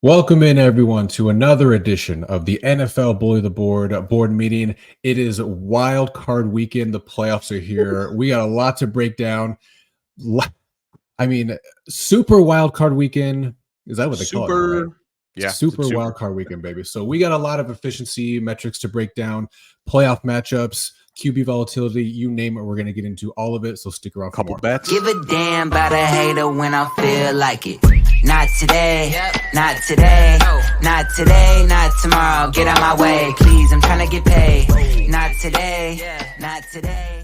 Welcome in, everyone, to another edition of the NFL Bully the board meeting. It is wild card weekend. The playoffs are here. We got a lot to break down. I mean, super wild card weekend. Is that what they call it now, right? Yeah, Super wild card weekend, baby. So we got a lot of efficiency metrics to break down, playoff matchups, QB volatility, you name it. We're going to get into all of it. So stick around for more. bets. Give a damn about a hater when I feel like it. Not today, not today, not today, not tomorrow. Get out my way, please. I'm trying to get paid. Not today, not today.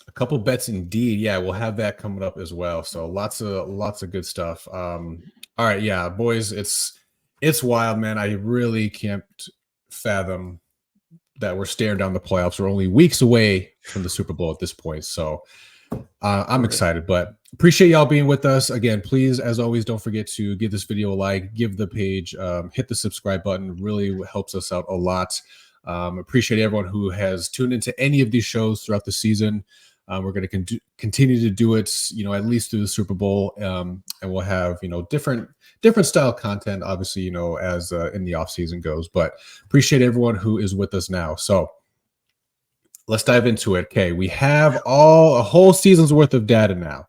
A couple bets indeed. Yeah, we'll have that coming up as well. So lots of good stuff. All right, yeah, boys, it's wild, man. I really can't fathom that we're staring down the playoffs. We're only weeks away from the Super Bowl at this point. So I'm excited, but appreciate y'all being with us. Again, please, as always, don't forget to give this video a like, give the page, hit the subscribe button. Really helps us out a lot. Appreciate everyone who has tuned into any of these shows throughout the season. We're going to continue to do it, at least through the Super Bowl, and we'll have, different style content, obviously, as in the off season goes. But appreciate everyone who is with us now. So let's dive into it. Okay, we have a whole season's worth of data now.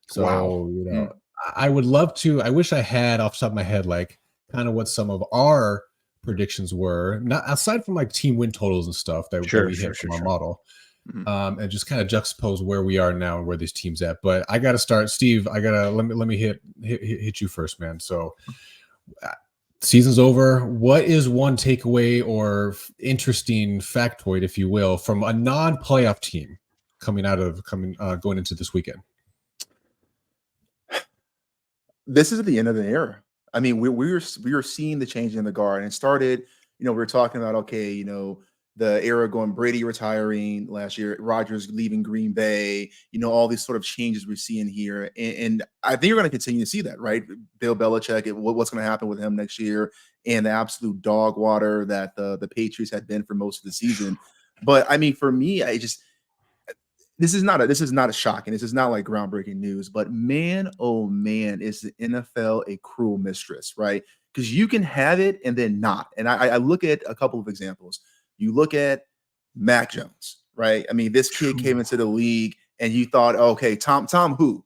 So, Wow. I would love to. I wish I had off the top of my head, like kind of what some of our predictions were, not aside from like team win totals and stuff that we hit from our model. And just kind of juxtapose where we are now and where these teams at. But I got to start, Steve. Let me hit you first, man. So season's over. What is one takeaway or interesting factoid, if you will, from a non-playoff team going into this weekend? This is the end of the era. I mean, we were seeing the change in the guard, and it started. We were talking about the era going Brady retiring last year, Rodgers leaving Green Bay, all these sort of changes we're seeing here. And I think you're going to continue to see that, right? Bill Belichick, what's going to happen with him next year, and the absolute dog water that the Patriots had been for most of the season. But I mean, for me, this is not a shocking. This is not like groundbreaking news, but man, oh man, is the NFL a cruel mistress, right? Because you can have it and then not. And I look at a couple of examples. You look at Mac Jones, right? I mean, this kid came into the league and you thought, okay, Tom who?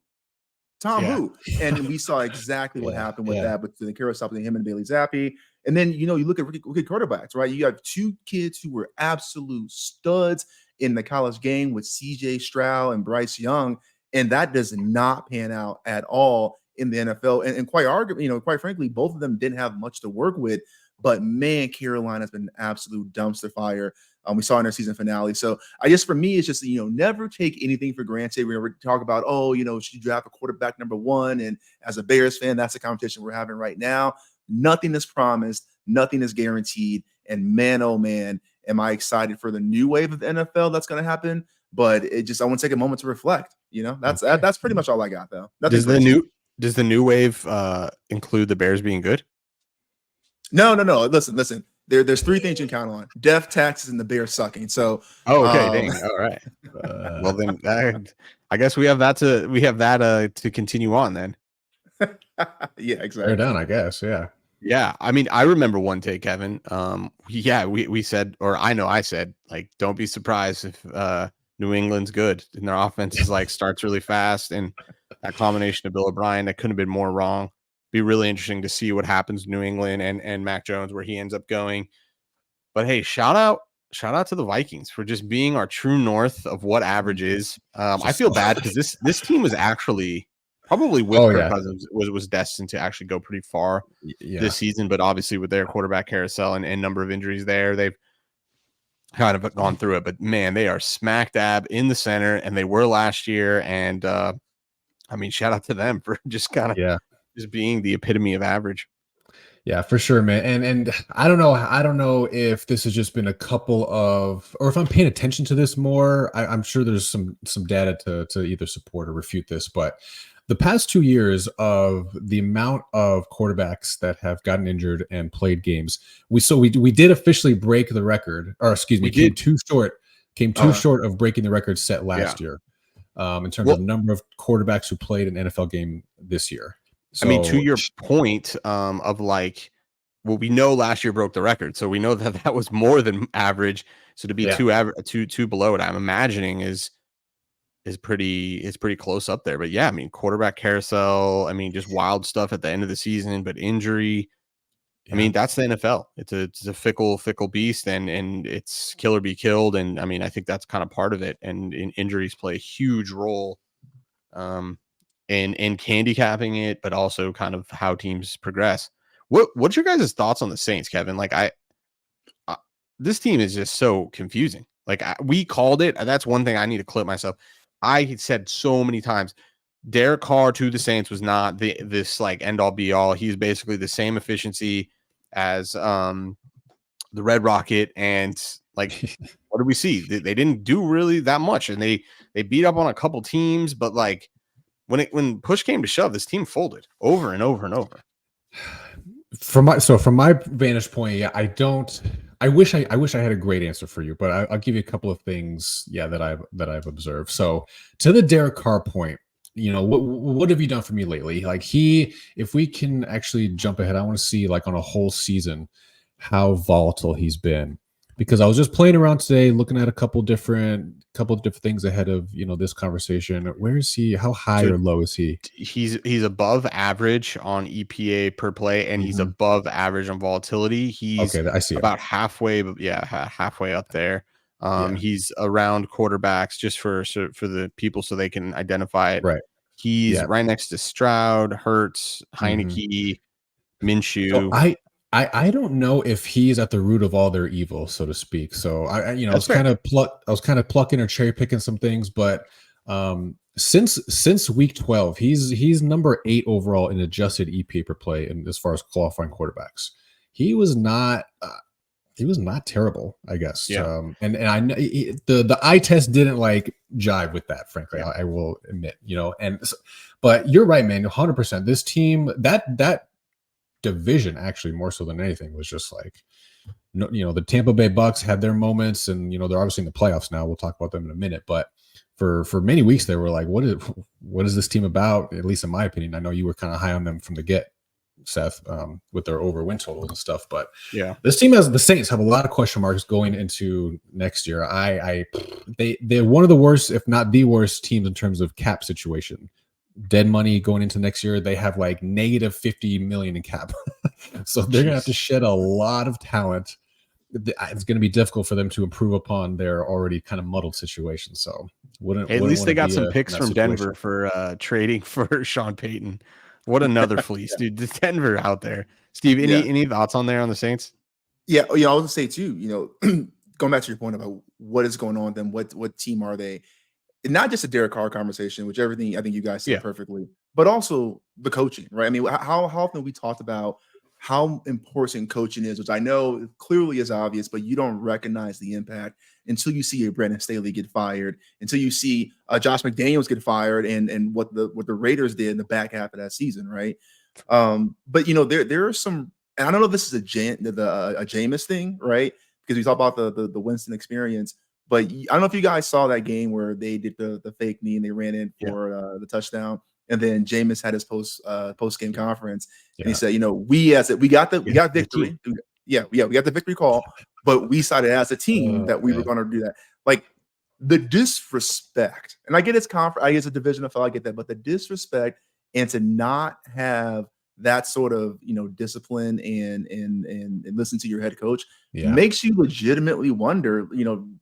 Who? And we saw exactly what happened with that, but the carousel between him and Bailey Zappi. And then, you look at rookie quarterbacks, right? You have two kids who were absolute studs in the college game with CJ Stroud and Bryce Young. And that does not pan out at all in the NFL. And quite frankly, both of them didn't have much to work with. But man, Carolina's been an absolute dumpster fire. We saw in their season finale. So I guess for me, it's just, never take anything for granted. We never talk about, should you draft a quarterback number one? And as a Bears fan, that's the competition we're having right now. Nothing is promised. Nothing is guaranteed. And man, oh man, am I excited for the new wave of the NFL that's going to happen. But I want to take a moment to reflect. That's pretty much all I got, though. Does the new wave include the Bears being good? No. Listen. There's three things you can count on: death, taxes, and the Bears sucking. So, dang. All right. Well, then I guess we have that to continue on then. Yeah, exactly. They're down, I guess. Yeah. Yeah. I mean, I remember one take, Kevin. We said, or I said, like, don't be surprised if New England's good and their offense is like starts really fast, and that combination of Bill O'Brien, that couldn't have been more wrong. Be really interesting to see what happens to New England and Mac Jones, where he ends up going. But hey, shout out to the Vikings for just being our true north of what average is. I feel bad because this team was actually probably with Kirk Cousins was destined to actually go pretty far this season, but obviously with their quarterback carousel and number of injuries there, they've kind of gone through it. But man, they are smack dab in the center, and they were last year. And I mean, shout out to them for just kind of just being the epitome of average. Yeah, for sure, man. And I don't know if this has just been a couple of, or if I'm paying attention to this more. I'm sure there's some data to either support or refute this, but the past 2 years of the amount of quarterbacks that have gotten injured and played games, we did officially break the record, or excuse me, came too short of breaking the record set last year in terms of number of quarterbacks who played an NFL game this year. I mean, to So your point, of like, well, we know last year broke the record, so we know that that was more than average. So to be yeah. two below it, I'm imagining is pretty close up there. But yeah, I mean, quarterback carousel. I mean, just wild stuff at the end of the season, but injury. I Yeah. mean, that's the NFL. It's a fickle beast, and it's kill or be killed. And I mean, I think that's kind of part of it. And injuries play a huge role, um, in handicapping it, but also kind of how teams progress. What's your guys' thoughts on the Saints, Kevin? Like I this team is just so confusing. Like we called it. That's one thing I need to clip myself. I said so many times, Derek Carr to the Saints was not this like end all be all. He's basically the same efficiency as the Red Rocket, and like what did we see? They didn't do really that much, and they beat up on a couple teams, but like when push came to shove, this team folded over and over and over. From my vantage point, yeah, I wish I had a great answer for you, but I'll give you a couple of things, yeah, that I've observed. So to the Derek Carr point, what have you done for me lately? Like if we can actually jump ahead, I want to see like on a whole season how volatile he's been, because I was just playing around today, looking at a couple of different things ahead of this conversation. Where is he? How high So or low is he? he's above average on EPA per play, and he's Mhm. above average on volatility. He's Okay, I see him. about halfway, but yeah, halfway up there. Yeah, He's around quarterbacks just for the people so they can identify it. right. He's Yeah. right next to Stroud, Hurts, Mhm. Heineke, So Minshew. I don't know if he's at the root of all their evil, so to speak. So I That's was fair. kind of plucking or cherry picking some things, but since week 12, he's number 8 overall in adjusted EPA per play, and as far as qualifying quarterbacks, he was not terrible, I guess. Yeah. And I know the eye test didn't like jive with that, frankly. Yeah. I will admit, but you're right, man. 100%. This team, that division, actually more so than anything, was just like, no, the Tampa Bay Bucks had their moments, and they're obviously in the playoffs now. We'll talk about them in a minute, but for many weeks they were like, what is this team about? At least in my opinion. I know you were kind of high on them from the get, Seth, with their over win totals and stuff, but Yeah. this team the Saints have a lot of question marks going into next year. They're one of the worst, if not the worst, teams in terms of cap situation. Dead money going into next year. They have like negative 50 million in cap. So they're going to have to Jeez. shed a lot of talent. It's going to be difficult for them to improve upon their already kind of muddled situation. So At wouldn't least want they to got be some in picks that from situation. Denver for trading for Sean Payton. What another fleece, dude. The Denver out there. Steve, Yeah. any thoughts on there on the Saints? Yeah, I was gonna say too, going back to your point about what is going on with them, what team are they? And not just a Derek Carr conversation, which everything I think you guys said Yeah. perfectly, but also the coaching, right? I mean, how often we talked about how important coaching is, which I know clearly is obvious, but you don't recognize the impact until you see a Brandon Staley get fired, until you see Josh McDaniels get fired, and what the Raiders did in the back half of that season, right? But there are some, and I don't know if this is a Jameis thing, right? Because we talk about the Winston experience, but I don't know if you guys saw that game where they did the fake knee and they ran in Yeah. for the touchdown, and then Jameis had his post game conference, and he Yeah. said, we got victory, we got the victory call, but we decided as a team that we were Man. going to do that. Like the disrespect, and I get it's I guess a division of, I get that, but the disrespect and to not have that sort of discipline and listen to your head coach makes you legitimately wonder,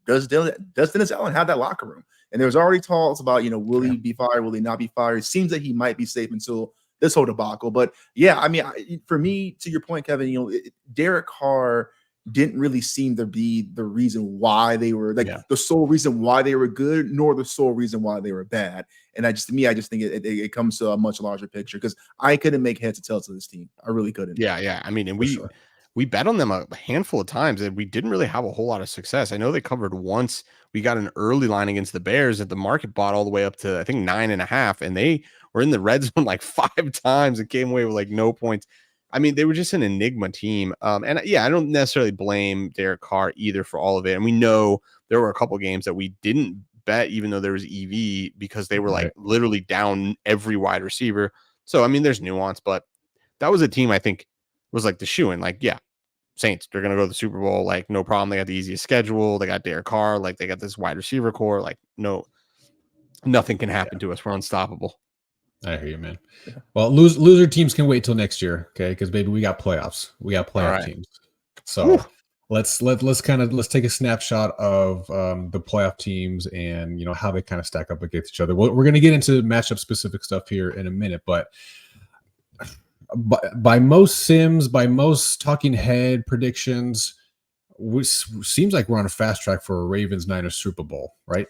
does Dennis Allen have that locker room? And there's already talks about, will he be fired? Will he not be fired? It seems that he might be safe until this whole debacle. But yeah, I mean, for me, to your point, Kevin, Derek Carr didn't really seem to be the reason why they were the sole reason why they were good, nor the sole reason why they were bad. And I just think it comes to a much larger picture, because I couldn't make heads or tails of this team. I really couldn't. Yeah. I mean, and we bet on them a handful of times, and we didn't really have a whole lot of success. I know they covered once. We got an early line against the Bears that the market bought all the way up to, I think, 9.5, and they were in the red zone like 5 times and came away with like no points. I mean, they were just an enigma team. And yeah, I don't necessarily blame Derek Carr either for all of it. And we know there were a couple games that we didn't bet, even though there was EV, because they were like literally down every wide receiver. So I mean, there's nuance, but that was a team I think was like the shoe-in. Like, yeah, Saints, they're gonna go to the Super Bowl, like no problem. They got the easiest schedule. They got Derek Carr, like they got this wide receiver core. Like, no, nothing can happen to us. We're unstoppable. I hear you, man. Well, loser teams can wait till next year, okay? Because baby, we got playoffs. We got playoff teams. So let's take a snapshot of the playoff teams and how they kind of stack up against each other. We're going to get into matchup specific stuff here in a minute, but by most sims, by most talking head predictions, seems like we're on a fast track for a Ravens-Niners Super Bowl, right?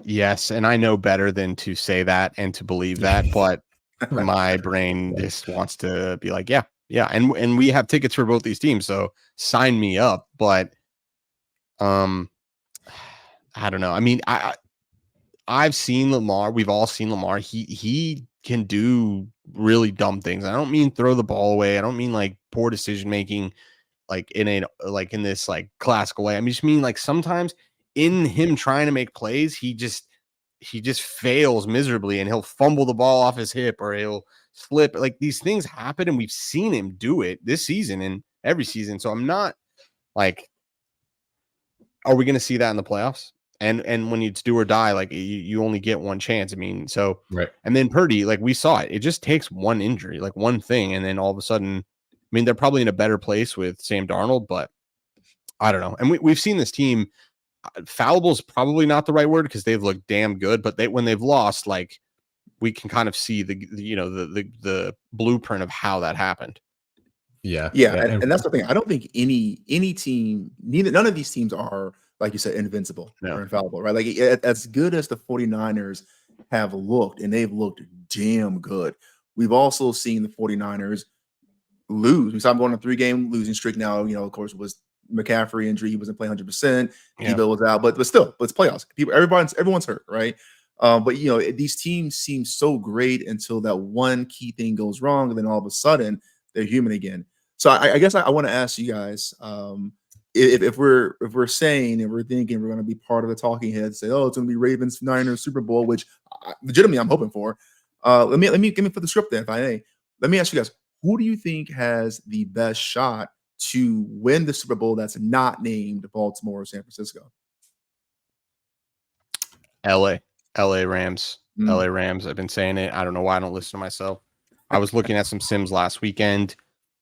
Yes, and I know better than to say that and to believe that, but my brain just wants to be like, yeah, and we have tickets for both these teams, so sign me up. But I don't know. I mean, I've seen Lamar. We've all seen Lamar. He can do really dumb things. I don't mean throw the ball away. I don't mean like poor decision making, like in this like classical way. I mean, just mean like sometimes in him trying to make plays, he just fails miserably, and he'll fumble the ball off his hip or he'll slip. Like, these things happen, and we've seen him do it this season and every season. So I'm not like, are we going to see that in the playoffs? And when it's do or die, like you only get one chance. I mean, so right. And then Purdy, like we saw it. It just takes one injury, like one thing, and then all of a sudden, I mean, they're probably in a better place with Sam Darnold, but I don't know. And we've seen this team. Fallible is probably not the right word because they've looked damn good, but when they've lost, like we can kind of see the blueprint of how that happened. Yeah. And that's the thing. I don't think any team, none of these teams are, like you said, invincible or infallible, right? Like as good as the 49ers have looked, and they've looked damn good. We've also seen the 49ers lose. We saw them going on a 3-game losing streak now, of course, was McCaffrey injury. He wasn't playing 100%. Debo was out, but still, it's playoffs. Everyone's hurt, right? But these teams seem so great until that one key thing goes wrong, and then all of a sudden they're human again. So I guess I want to ask you guys, if we're saying and we're thinking we're going to be part of the talking heads, say, oh, it's going to be Ravens Niners Super Bowl, which legitimately I'm hoping for. Let me give me for the script there, if I may. Let me ask you guys, who do you think has the best shot to win the Super Bowl that's not named Baltimore or San Francisco? LA Rams. LA Rams. I've been saying it. I don't know why I don't listen to myself. I was looking at some sims last weekend.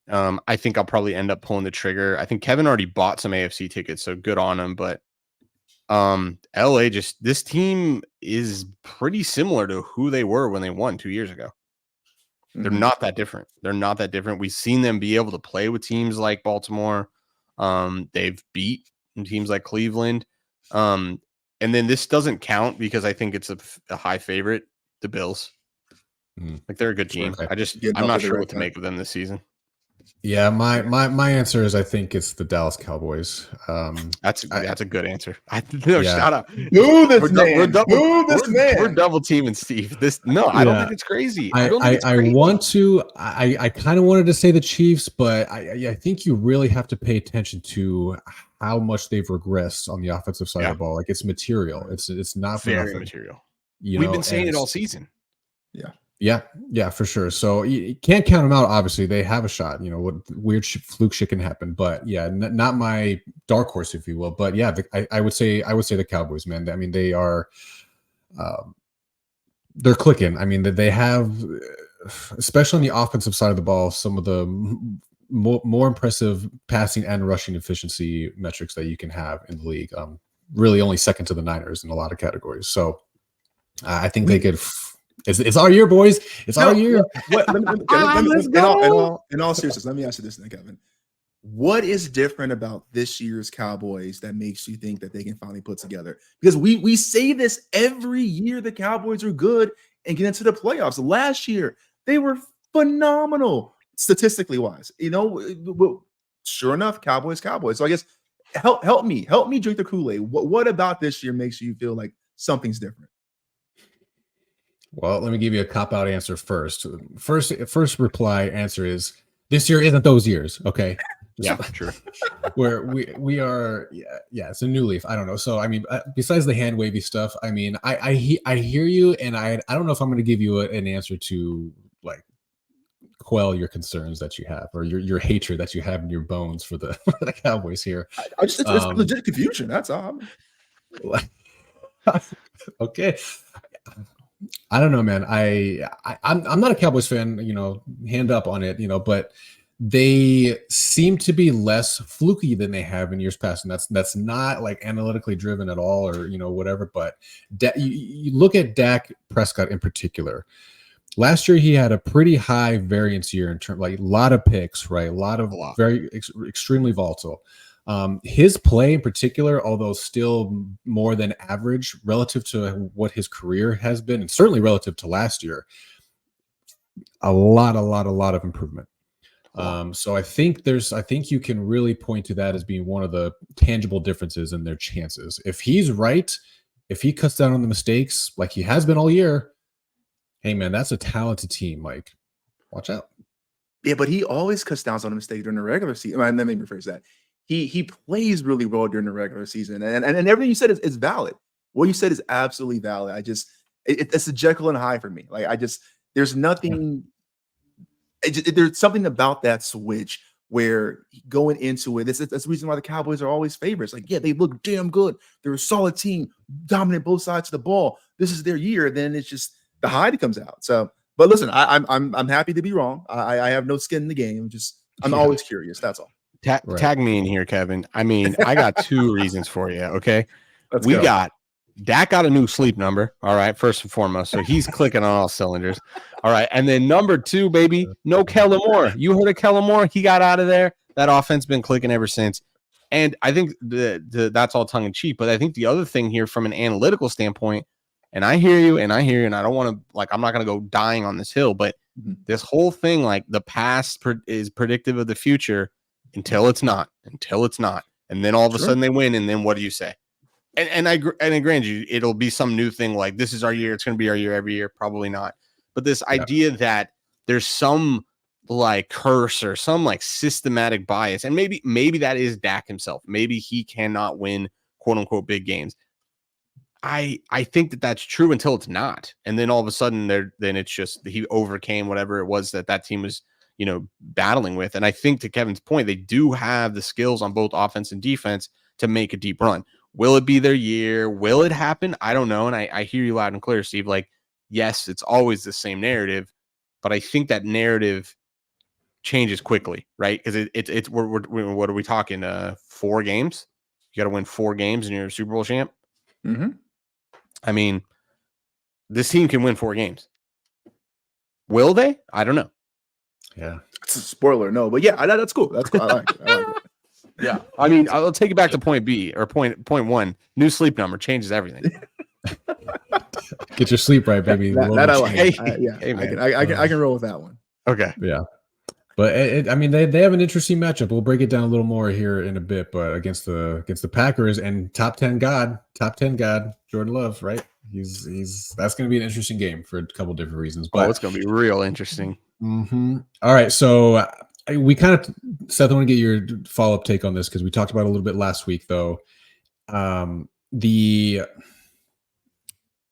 I think I'll probably end up pulling the trigger. I think Kevin already bought some AFC tickets, so good on him. But LA, this team is pretty similar to who they were when they won 2 years ago. They're not that different. We've seen them be able to play with teams like Baltimore. They've beat teams like Cleveland. And then this doesn't count because I think it's a high favorite, the Bills. Like, they're a good team. I'm not sure what to make of them this season. Yeah, my answer is I think it's the Dallas Cowboys. That's a good answer. Shout out. We're double teaming Steve. I don't think it's crazy. I kind of wanted to say the Chiefs, but I think you really have to pay attention to how much they've regressed on the offensive side of the ball. Like, it's material. It's not very material. We've been saying it all season. Yeah, for sure. So you can't count them out. Obviously, they have a shot. What weird fluke shit can happen, but yeah, not my dark horse, if you will. But yeah, I would say the Cowboys, man. I mean, they are, they're clicking. I mean, they have, especially on the offensive side of the ball, some of the more impressive passing and rushing efficiency metrics that you can have in the league. Really, only second to the Niners in a lot of categories. So I think they could. It's our year, boys. It's our year. In all seriousness, let me ask you this, then, Kevin. What is different about this year's Cowboys that makes you think that they can finally put together? Because we say this every year, the Cowboys are good and get into the playoffs. Last year, they were phenomenal statistically wise. Sure enough, Cowboys. So I guess help me drink the Kool-Aid. What about this year makes you feel like something's different? Well, let me give you a cop-out answer first. First reply answer is this year isn't those years, okay? Yeah, true. Where we are, yeah, it's a new leaf. I don't know. So I mean, besides the hand wavy stuff, I mean, I hear you, and I don't know if I'm going to give you an answer to like quell your concerns that you have, or your hatred that you have in your bones for the for the Cowboys here. I just it's legit confusion. That's all. Okay. I don't know, man. I'm not a Cowboys fan, hand up on it, but they seem to be less fluky than they have in years past, and that's not like analytically driven at all, or whatever. But you look at Dak Prescott in particular. Last year, he had a pretty high variance year in terms, like a lot of picks, right? A lot of very extremely volatile. His play in particular, although still more than average relative to what his career has been, and certainly relative to last year, a lot of improvement. So I think you can really point to that as being one of the tangible differences in their chances. If he's right, if he cuts down on the mistakes like he has been all year, hey man, that's a talented team. Like, watch out. Yeah, but he always cuts down on a mistake during the regular season. Let me rephrase that. He plays really well during the regular season, and everything you said is valid. What you said is absolutely valid. It's a Jekyll and Hyde for me. Like there's nothing. There's something about that switch where going into it, that's the reason why the Cowboys are always favorites. Like, yeah, they look damn good. They're a solid team, dominant both sides of the ball. This is their year. Then it's just the Hyde comes out. So, but listen, I'm happy to be wrong. I have no skin in the game. I'm always curious. That's all. Tag me in here, Kevin. I mean, I got two reasons for you. Okay, Let's go. Dak got a new sleep number. All right, first and foremost, so he's clicking on all cylinders. All right, and then number two, baby, no Kellen Moore. You heard of Kellen Moore? He got out of there. That offense been clicking ever since. And I think that's all tongue in cheek. But I think the other thing here, from an analytical standpoint, and I hear you, and I don't want to I'm not going to go dying on this hill, but this whole thing, like the past is predictive of the future. Until it's not, and then all of a sudden they win, and then what do you say? And I grant you, it'll be some new thing like this is our year. It's going to be our year every year. Probably not, but this idea that there's some like curse or some like systematic bias, and maybe that is Dak himself. Maybe he cannot win quote unquote big games. I think that's true until it's not, and then all of a sudden then it's just he overcame whatever it was that team was battling with. And I think, to Kevin's point, they do have the skills on both offense and defense to make a deep run. Will it be their year? Will it happen? I don't know. And I hear you loud and clear, Steve. Like, yes, it's always the same narrative, but I think that narrative changes quickly, right? Because it's what are we talking? 4 games? You got to win 4 games and you're a Super Bowl champ. Mm-hmm. I mean, this team can win 4 games. Will they? I don't know. Yeah, it's a spoiler, no, but yeah, that's cool. That's cool. I like it. Yeah, I mean, I'll take it back to point B or point 1. New sleep number changes everything. Get your sleep right, baby. That I like. Hey, I can roll with that one. Okay. Yeah. But I mean, they have an interesting matchup. We'll break it down a little more here in a bit. But against the Packers and top 10 God, Jordan Love, right? That's going to be an interesting game for a couple different reasons. But it's going to be real interesting. Mm-hmm. All right, so we kind of, Seth, I want to get your follow-up take on this because we talked about it a little bit last week, though. The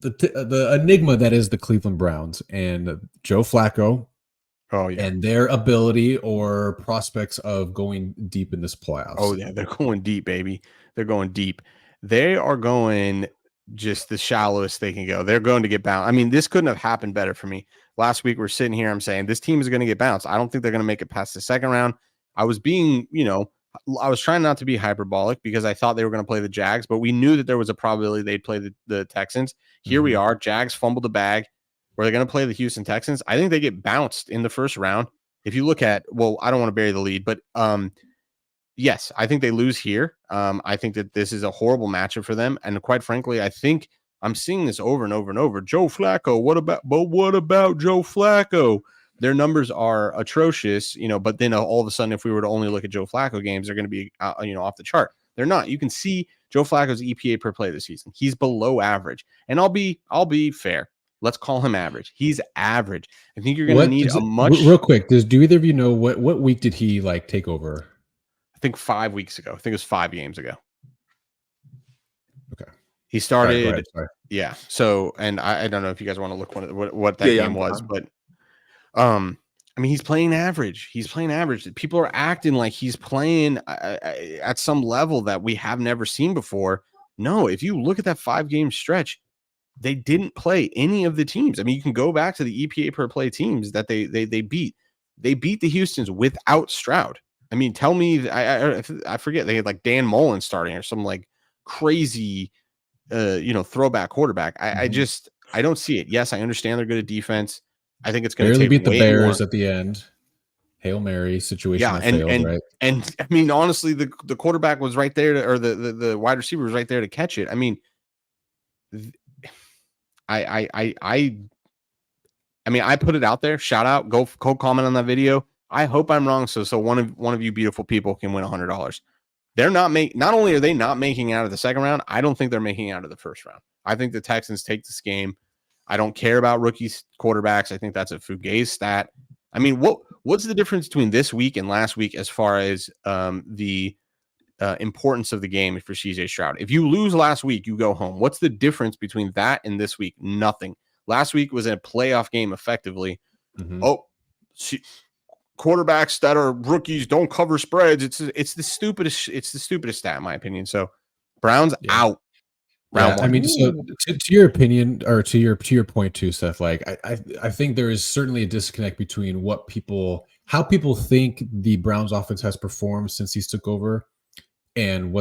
enigma that is the Cleveland Browns and Joe Flacco. Oh, yeah. And their ability or prospects of going deep in this playoffs. Oh, yeah. They're going deep, baby. They're going deep. They are going just the shallowest they can go. They're going to get bounced. I mean, this couldn't have happened better for me. Last week, we're sitting here. I'm saying this team is going to get bounced. I don't think they're going to make it past the second round. I was being, I was trying not to be hyperbolic because I thought they were going to play the Jags, but we knew that there was a probability they'd play the Texans. Here we are. Jags fumbled the bag. Where they're going to play the Houston Texans. I think they get bounced in the first round. If you look at, I don't want to bury the lead, but yes, I think they lose here. I think that this is a horrible matchup for them. And quite frankly, I think I'm seeing this over and over and over. Joe Flacco, what about Joe Flacco? Their numbers are atrocious, but then all of a sudden, if we were to only look at Joe Flacco games, they're going to be, off the chart. They're not. You can see Joe Flacco's EPA per play this season. He's below average. And I'll be fair. Let's call him average. He's average. I think you're going to need a much real quick. Do either of you know what week did he take over? think 5 weeks ago. I think it was 5 games ago. Okay. He Sorry, started. go ahead, sorry. Yeah. So, and I don't know if you guys want to look what that game was, but I mean, he's playing average. He's playing average. People are acting like he's playing at some level that we have never seen before. No, if you look at that 5-game stretch, they didn't play any of the teams. I mean, you can go back to the EPA per play teams that they beat. They beat the Houstons without Stroud. I mean, tell me, I forget, they had like Dan Mullen starting or some like crazy, throwback quarterback. I don't see it. Yes, I understand they're good at defense. I think it's going to Barely take beat the way Bears more. at the end. Hail Mary situation Yeah, that failed, right? And I mean, honestly, the quarterback was right there, or the wide receiver was right there to catch it. I mean, I put it out there. Shout out, go comment on that video. I hope I'm wrong. So one of you beautiful people can win $100. They're not only are they not making out of the second round, I don't think they're making out of the first round. I think the Texans take this game. I don't care about rookie quarterbacks. I think that's a fugazi stat. I mean, what's the difference between this week and last week as far as the importance of the game for CJ Stroud? If you lose last week, you go home. What's the difference between that and this week? Nothing. Last week was a playoff game effectively. Mm-hmm. Quarterbacks that are rookies don't cover spreads. It's the stupidest stat in my opinion. So Browns out. Yeah, I mean, so to your opinion, or to your point too, Seth, like I think there is certainly a disconnect between how people think the Browns offense has performed since he's took over, and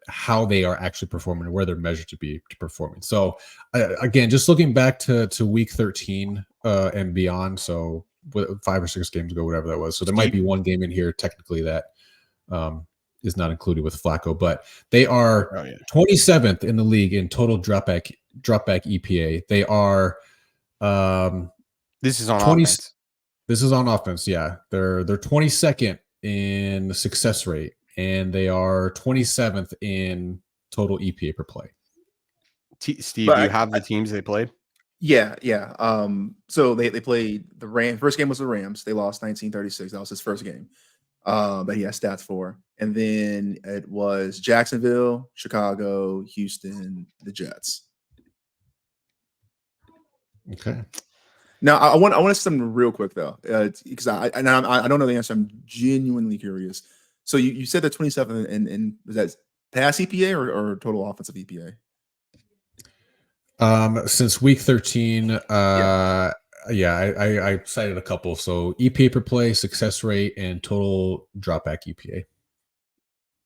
how they are actually performing and where they're measured to be performing. So again, just looking back to week 13 and beyond, so 5 or 6 games ago, whatever that was. So there might be one game in here technically that is not included with Flacco, but they are 27th in the league in total dropback EPA. They are this is on offense. This is on offense, yeah. They're 22nd in the success rate, and they are 27th in total EPA per play. Steve, do you have the teams they played? Yeah. So they played the Rams. First game was the Rams. They lost 1936. That was his first game. But he has stats for. And then it was Jacksonville, Chicago, Houston, the Jets. Okay. Now I want to say something real quick though, because I don't know the answer. I'm genuinely curious. So you said that 27 and was that pass EPA or total offensive EPA? Since week 13, I cited a couple. So EPA per play, success rate, and total dropback EPA.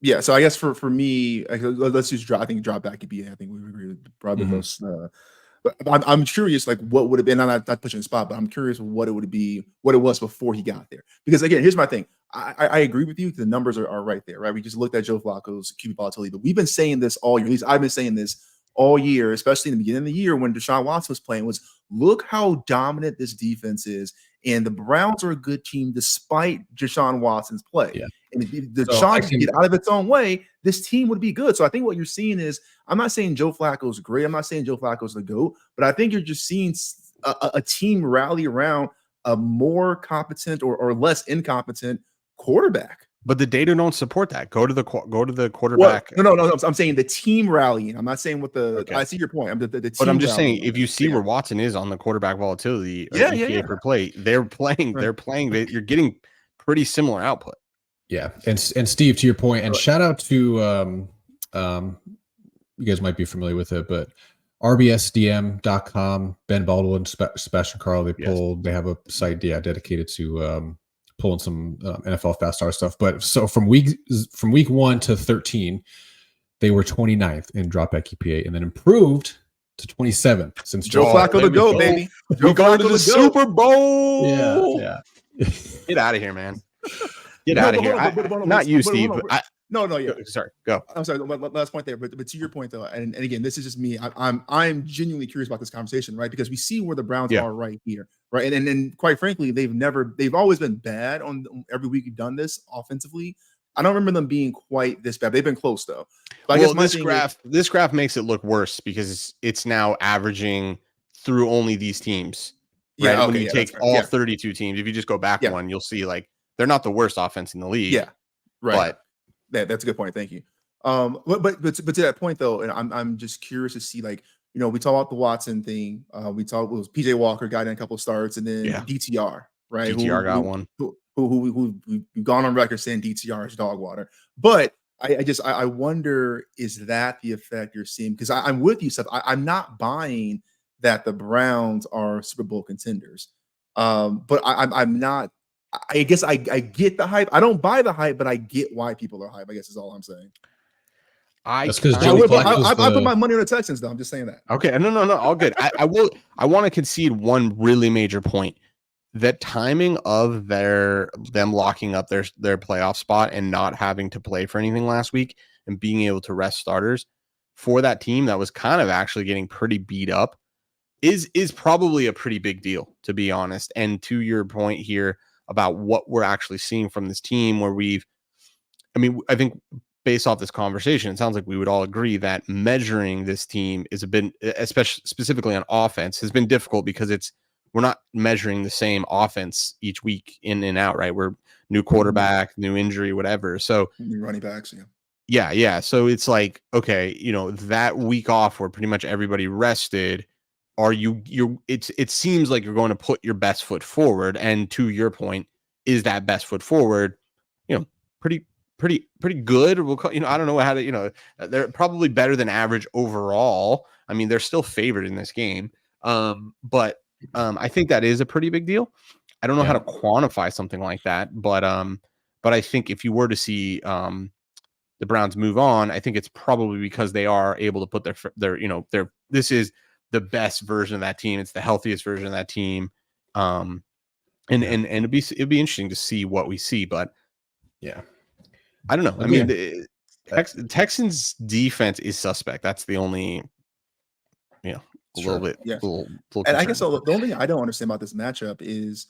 Yeah, so I guess for me, let's use I think dropback EPA. I think we would agree with probably most. But I'm curious, like what would have been. I'm not pushing the spot, but I'm curious what it would be, what it was before he got there. Because again, here's my thing. I agree with you. The numbers are right there, right? We just looked at Joe Flacco's QB volatility, but we've been saying this all year. At least I've been saying this all year, especially in the beginning of the year when Deshaun Watson was playing, was look how dominant this defense is. And the Browns are a good team despite Deshaun Watson's play. Yeah. And if Deshaun can get out of its own way, this team would be good. So I think what you're seeing is, I'm not saying Joe Flacco's great. I'm not saying Joe Flacco's the GOAT, but I think you're just seeing a team rally around a more competent or less incompetent quarterback. But the data don't support that. Go to the quarterback. Well, no. I'm saying the team rallying. I'm not saying what the. Okay. I see your point. The team. But I'm just saying, if you see where Watson is on the quarterback volatility, EPA per play, they're playing. Right. They're playing. You're getting pretty similar output. Yeah, and Steve, to your point, and shout out to you guys might be familiar with it, but rbsdm.com, Ben Baldwin, Sebastian Carl, they have a site dedicated to pulling some NFL fast start stuff. But so from week 1 to 13, they were 29th in dropback EPA, and then improved to 27th since Joe Flacco to go, baby. Joe Flacco to the Super Bowl. Yeah. Get out of here, man. Get out of here. Not you, Steve. No. Sorry, go. I'm sorry. Last point there, but to your point though, and again, this is just me. I'm genuinely curious about this conversation, right? Because we see where the Browns are right here, right? And quite frankly, they've always been bad on every week we've done this offensively. I don't remember them being quite this bad. They've been close though. But I guess this graph makes it look worse because it's now averaging through only these teams. Right? Yeah, when you take all 32 teams, if you just go back one, you'll see like they're not the worst offense in the league. Yeah, right. That's a good point. Thank you. But to that point though, and I'm just curious to see, like, we talk about the Watson thing. We talked, it was PJ Walker got in a couple of starts, and then Yeah. DTR, right? DTR got one. Who we've gone on record saying DTR is dog water. But I wonder, is that the effect you're seeing? Because I'm with you, Seth. I'm not buying that the Browns are Super Bowl contenders. But I'm not. I guess I get the hype. I don't buy the hype, but I get why people are hype. I guess is all I'm saying. That's because Joey I put my money on the Texans, though. I'm just saying that. Okay, no, all good. I want to concede one really major point. That timing of them locking up their playoff spot and not having to play for anything last week and being able to rest starters for that team that was kind of actually getting pretty beat up is probably a pretty big deal, to be honest. And to your point here about what we're actually seeing from this team, where I think based off this conversation, it sounds like we would all agree that measuring this team is a bit, especially specifically on offense, has been difficult because we're not measuring the same offense each week in and out, right? We're new quarterback, new injury, whatever. So new running backs, yeah. So it's like, okay, that week off where pretty much everybody rested, it seems like you're going to put your best foot forward. And to your point, is that best foot forward, pretty good? We'll call, I don't know how to, they're probably better than average overall. I mean, they're still favored in this game. But I think that is a pretty big deal. I don't know how to quantify something like that, but I think if you were to see the Browns move on, I think it's probably because they are able to put their this is the best version of that team. It's the healthiest version of that team. And it'd be interesting to see what we see, but yeah, I don't know. I mean, the Texans defense is suspect. That's the only, a little bit. Yeah. Little and I guess the only thing I don't understand about this matchup is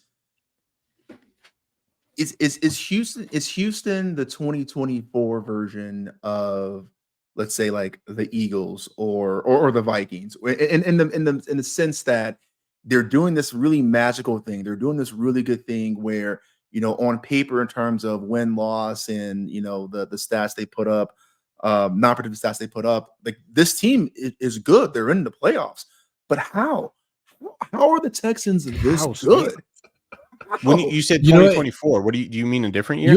Houston the 2024 version of, let's say, like the Eagles or the Vikings, in the sense that they're doing this really magical thing. They're doing this really good thing where, on paper, in terms of win-loss and, the stats they put up, non-predictive stats they put up, like, this team is good. They're in the playoffs. But how are the Texans this good? When you said 2024, what do you mean a different year?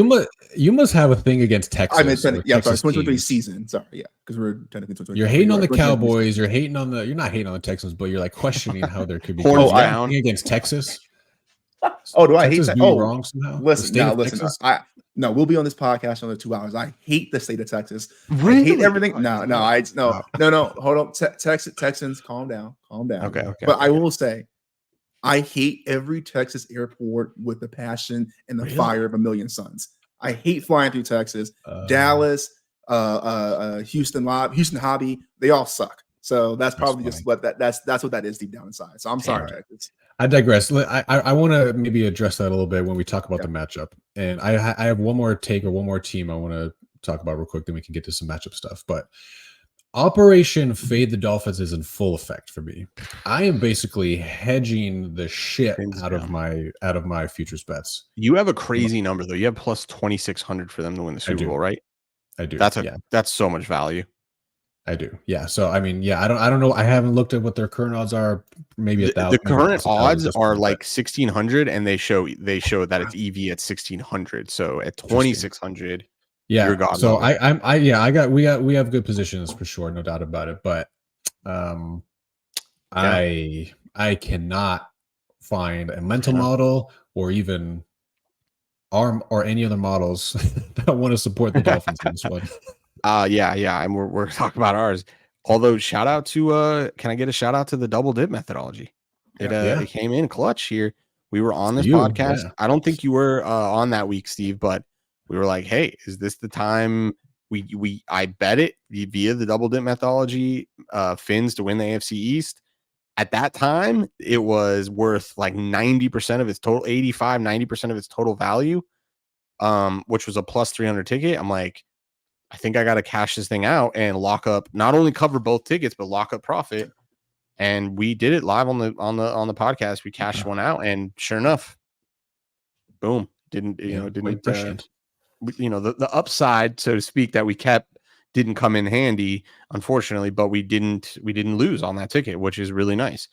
You must have a thing against Texas. I mean, sorry, 2023 season. Sorry, because we're technically 2023. You're hating on the Cowboys. You're not hating on the Texans, but you're like questioning how there could be down against Texas. Oh, do I Texas hate that? wrong somehow? Listen. No, we'll be on this podcast another 2 hours. I hate the state of Texas. Really? I hate everything. No. Hold on. Texans, calm down. Okay. But I will say, I hate every Texas airport with the passion and the fire of a million suns. I hate flying through Texas. Dallas, Houston Hobby, they all suck. So that's probably just what that's what that is deep down inside. So I'm sorry, Texas. I digress. I want to maybe address that a little bit when we talk about the matchup. And I have one more take or one more team I want to talk about real quick. Then we can get to some matchup stuff. But Operation Fade the Dolphins is in full effect for me. I am basically hedging the shit out of my futures bets. You have a crazy number though. You have plus 2,600 for them to win the Super Bowl, right? I do. That's so much value. I do. Yeah. So I mean, I don't know. I haven't looked at what their current odds are. Maybe 1,000. The current odds are like 1,600, and they show that it's EV at 1,600. So at 2,600. Yeah. So we have good positions for sure, no doubt about it. But I cannot find a mental model or even ARM or any other models that want to support the Dolphins in this one. Yeah, and we're talking about ours. Although, shout out to can I get a shout out to the double dip methodology? It came in clutch here. We were on this podcast. Yeah. I don't think you were on that week, Steve, but we were like, hey, is this the time I bet it via the double dip methodology, Fins to win the AFC East. At that time, it was worth like 90% of its total, 90% of its total value, which was a plus 300 ticket. I'm like, I think I got to cash this thing out and lock up, not only cover both tickets, but lock up profit. And we did it live on the podcast. We cashed one out, and sure enough, boom. Didn't the upside, so to speak, that we kept didn't come in handy, unfortunately, but we didn't lose on that ticket, which is really nice.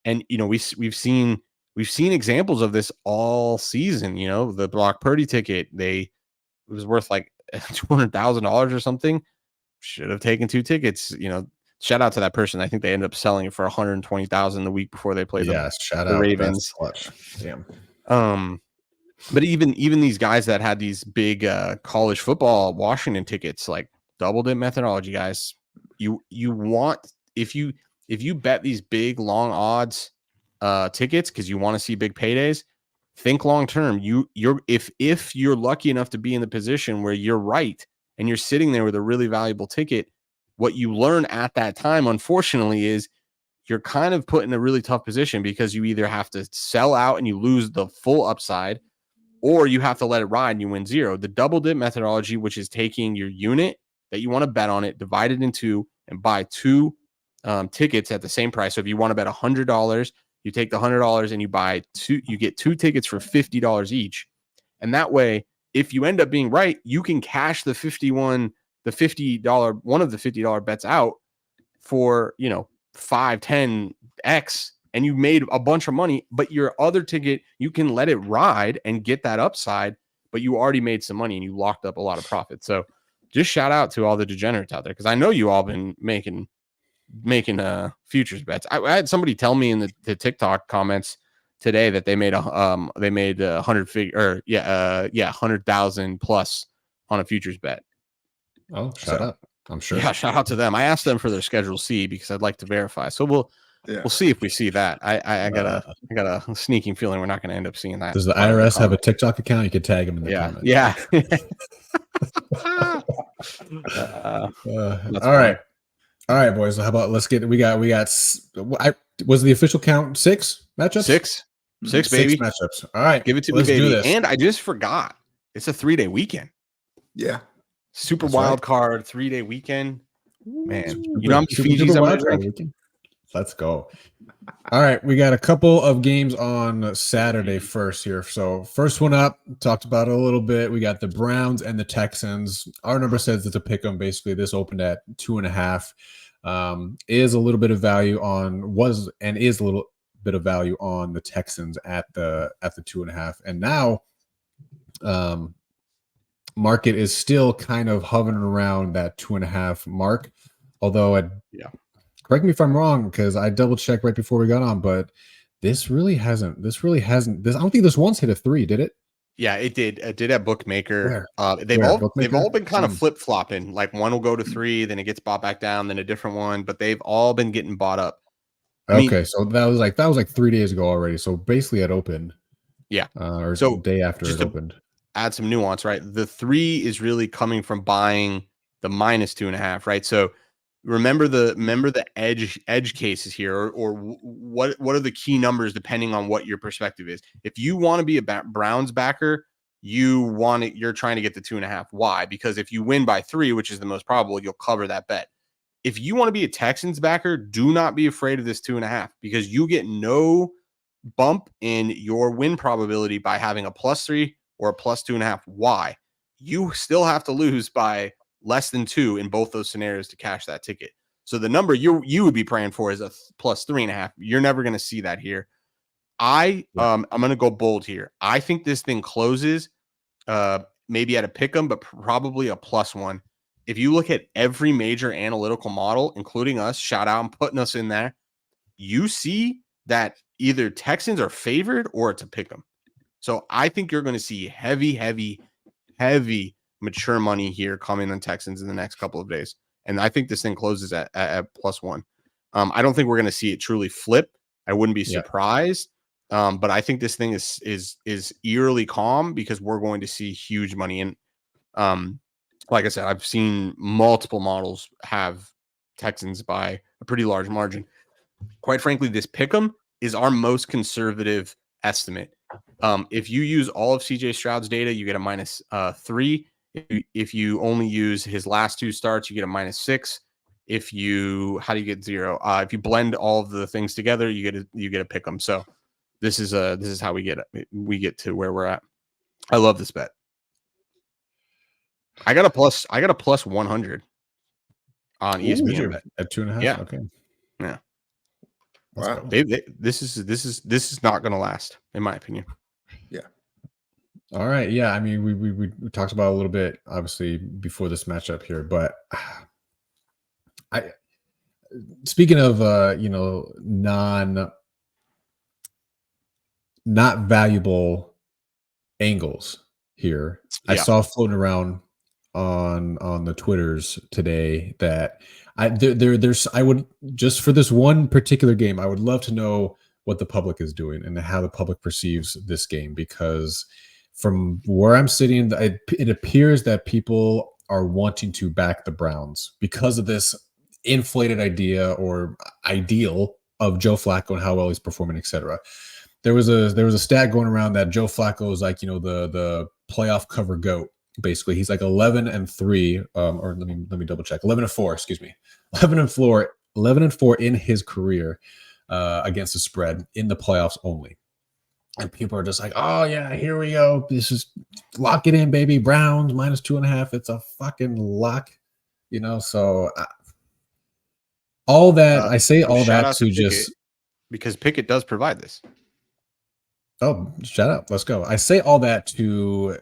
And we've seen examples of this all season. The Brock Purdy ticket, it was worth like $200,000 or something. Should have taken 2 tickets. Shout out to that person. I think they ended up selling it for $120,000 the week before they played the Ravens. Damn. But even these guys that had these big college football Washington tickets, like double dip methodology, guys. You want, if you bet these big long odds tickets because you want to see big paydays, think long term. If you're lucky enough to be in the position where you're right and you're sitting there with a really valuable ticket, what you learn at that time, unfortunately, is you're kind of put in a really tough position because you either have to sell out and you lose the full upside, or you have to let it ride and you win 0. The double dip methodology, which is taking your unit that you want to bet on it, divide it in 2, and buy 2 tickets at the same price. So if you want to bet $100, you take the $100 and you buy 2. You get 2 tickets for $50 each, and that way, if you end up being right, you can cash the $50 one of the $50 bets out for 5, 10x, and you made a bunch of money. But your other ticket, you can let it ride and get that upside, but you already made some money and you locked up a lot of profit. So just shout out to all the degenerates out there, because I know you all been making futures bets. I had somebody tell me in the TikTok comments today that they made 100,000 plus on a futures bet. Oh, shout out. I'm sure. Yeah, shout out to them. I asked them for their Schedule C because I'd like to verify. So we'll see if we see that. I got a sneaking feeling we're not going to end up seeing that. Does the IRS have a TikTok account? You could tag them in the comments. Yeah. All right, boys. How about was the official count 6 matchups? 6, baby. 6 matchups. All right, give it to me, baby. And I just forgot, it's a 3-day weekend. Yeah. Super wild card 3-day weekend. Man, you know how many Fijis I'm gonna drink? Let's go. All right, we got a couple of games on Saturday first here. So first one up, talked about it a little bit. We got the Browns and the Texans. Our number says it's a pick 'em. Basically, this opened at 2.5. Is a little bit of value on the Texans at the 2.5, and now market is still kind of hovering around that 2.5 mark. Although correct me if I'm wrong, because I double checked right before we got on, but this really hasn't. I don't think this once hit a 3, did it? Yeah, it did. It did at Bookmaker. They've all been kind of flip flopping. Like one will go to 3, then it gets bought back down, then a different one. But they've all been getting bought up. So that was like 3 days ago already. So basically, it opened. Yeah. Or so day after it opened. Add some nuance, right? The 3 is really coming from buying the minus 2.5, right? So remember the edge cases here, or what are the key numbers depending on what your perspective is. If you want to be a Browns backer, you're trying to get the 2.5. Why? Because if you win by 3, which is the most probable, you'll cover that bet. If you want to be a Texans backer, do not be afraid of this 2.5, because you get no bump in your win probability by having a +3 or a +2.5. Why? You still have to lose by less than 2 in both those scenarios to cash that ticket. So the number you would be praying for is a +3.5. You're never going to see that here. I'm going to go bold here. I think this thing closes maybe at a pick 'em, but probably a +1. If you look at every major analytical model, including us, shout out and putting us in there, you see that either Texans are favored or it's a pick 'em. So I think you're going to see heavy mature money here coming on Texans in the next couple of days. And I think this thing closes at +1. I don't think we're going to see it truly flip. I wouldn't be surprised. But I think this thing is eerily calm, because we're going to see huge money. And like I said, I've seen multiple models have Texans by a pretty large margin. Quite frankly, this pick'em is our most conservative estimate. If you use all of CJ Stroud's data, you get a -3. If you only use his last 2 starts, you get a -6. How do you get 0? If you blend all of the things together, you get a pick 'em. So this is how we get to where we're at. I love this bet. I got a plus 100 on ESPN bet. At 2.5. Yeah. Okay. Yeah. Let's Wow. go. This is not going to last, in my opinion. All right. Yeah. I mean, we talked about it a little bit, obviously, before this matchup here, but speaking of not valuable angles here, I Yeah. saw floating around on the Twitters today that there's I would, just for this one particular game, I would love to know what the public is doing and how the public perceives this game, because from where I'm sitting, it appears that people are wanting to back the Browns because of this inflated idea or ideal of Joe Flacco and how well he's performing, etc. There was a stat going around that Joe Flacco is like, the playoff cover GOAT. Basically, he's like 11-3, or let me double check. 11-4, excuse me. 11-4 in his career against the spread in the playoffs only. And people are just like, oh yeah, here we go. This is lock it in, baby. Browns -2.5. It's a fucking lock, So all that I say, all shout that out to Pickett, just because Pickett does provide this. Oh, shut up. Let's go. I say all that to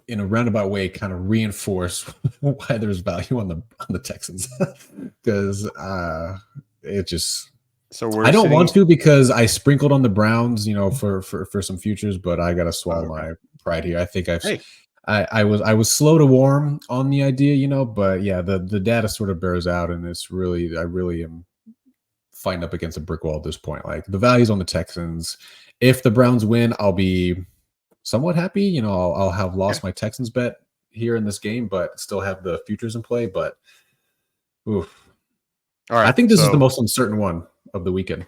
in a roundabout way kind of reinforce why there's value on the Texans. Because it just I don't want to, because I sprinkled on the Browns, for some futures, but I gotta swallow my pride here. I think I was slow to warm on the idea, but yeah, the data sort of bears out, and I really am fighting up against a brick wall at this point. Like, the value's on the Texans. If the Browns win, I'll be somewhat happy. I'll have lost my Texans bet here in this game, but still have the futures in play. But oof. All right, I think this is the most uncertain one of the weekend.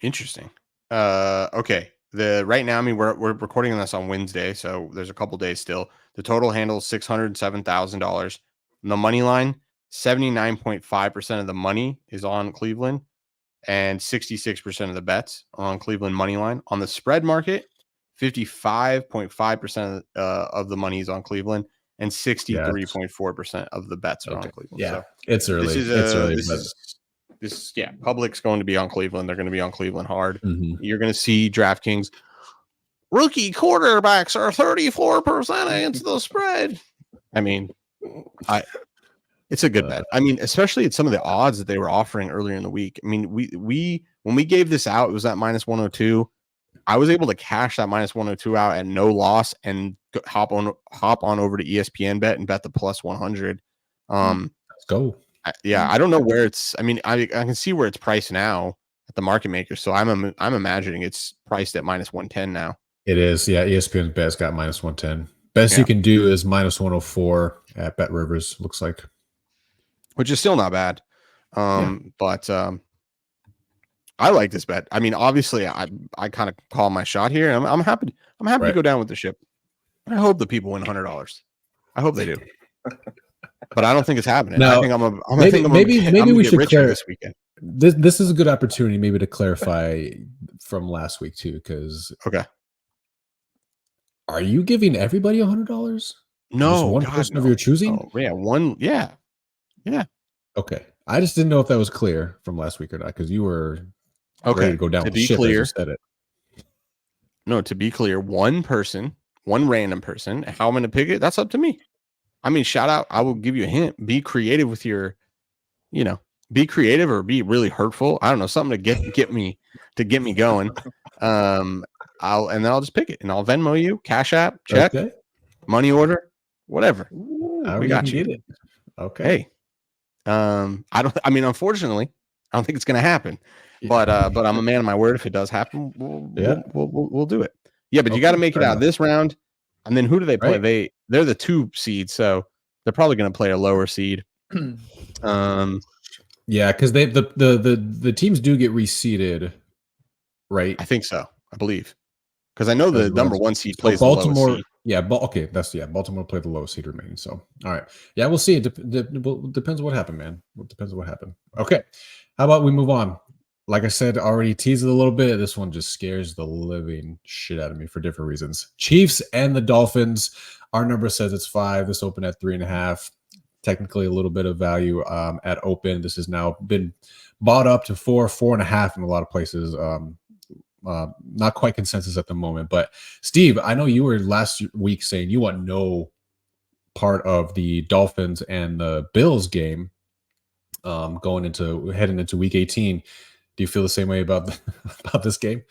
Interesting. Okay. Right now, I mean, we're recording this on Wednesday, so there's a couple days still. The total handles $607,000. The money line, 79.5% of the money is on Cleveland, and 66% of the bets are on Cleveland money line. On the spread market, 55.5% of the money is on Cleveland, and 63.4% of the bets are on Cleveland. Yeah, so it's early. Public's going to be on Cleveland. They're going to be on Cleveland hard. Mm-hmm. You're going to see DraftKings rookie quarterbacks are 34% against the spread. I mean, it's a good bet. I mean, especially at some of the odds that they were offering earlier in the week. I mean, we when we gave this out, it was at -102. I was able to cash that -102 out at no loss and hop on over to ESPN bet and bet the +100. Let's go. I don't know where it's. I mean, I can see where it's priced now at the market maker. So I'm imagining it's priced at -110 now. It is. Yeah, ESPN's bet's got -110. Best you can do is -104 at Bet Rivers. Looks like, which is still not bad. But I like this bet. I mean, obviously, I kind of call my shot here. I'm happy. I'm happy to go down with the ship. I hope the people win $100. I hope they do. But I don't think it's happening. No, I think maybe we should clarify this weekend. This is a good opportunity, maybe, to clarify from last week too. Because are you giving everybody $100? No, just one person of your choosing. Oh, yeah, one. Yeah. Okay, I just didn't know if that was clear from last week or not, because you were ready to go down. To be clear, as you said it. No, to be clear, one random person. How I'm going to pick it, that's up to me. I mean, shout out. I will give you a hint. Be creative with your, be creative or be really hurtful. I don't know, something to get me going. I'll just pick it and I'll Venmo you, Cash App, check, money order, whatever. We got you. It. Okay. Hey, unfortunately, I don't think it's going to happen, but I'm a man of my word. If it does happen, we'll do it. Yeah, but you got to make it out this round. And then who do they play? Right. They're the 2 seed, so they're probably going to play a lower seed. Yeah, because the teams do get reseeded, right? I think so. I believe, because I know the number 1 seed plays Baltimore. The lowest seed. Yeah, Baltimore played the lowest seed remaining. So, all right, yeah, we'll see. It depends what happened, man. It depends on what happened. Okay, how about we move on? Like I said, already teased it a little bit. This one just scares the living shit out of me for different reasons. Chiefs and the Dolphins Our number says it's 5. This opened at 3.5. Technically a little bit of value at open. This has now been bought up to 4.5 in a lot of places. Not quite consensus at the moment. But Steve, I know you were last week saying you want no part of the Dolphins and the Bills game heading into week 18. Do you feel the same way about this game?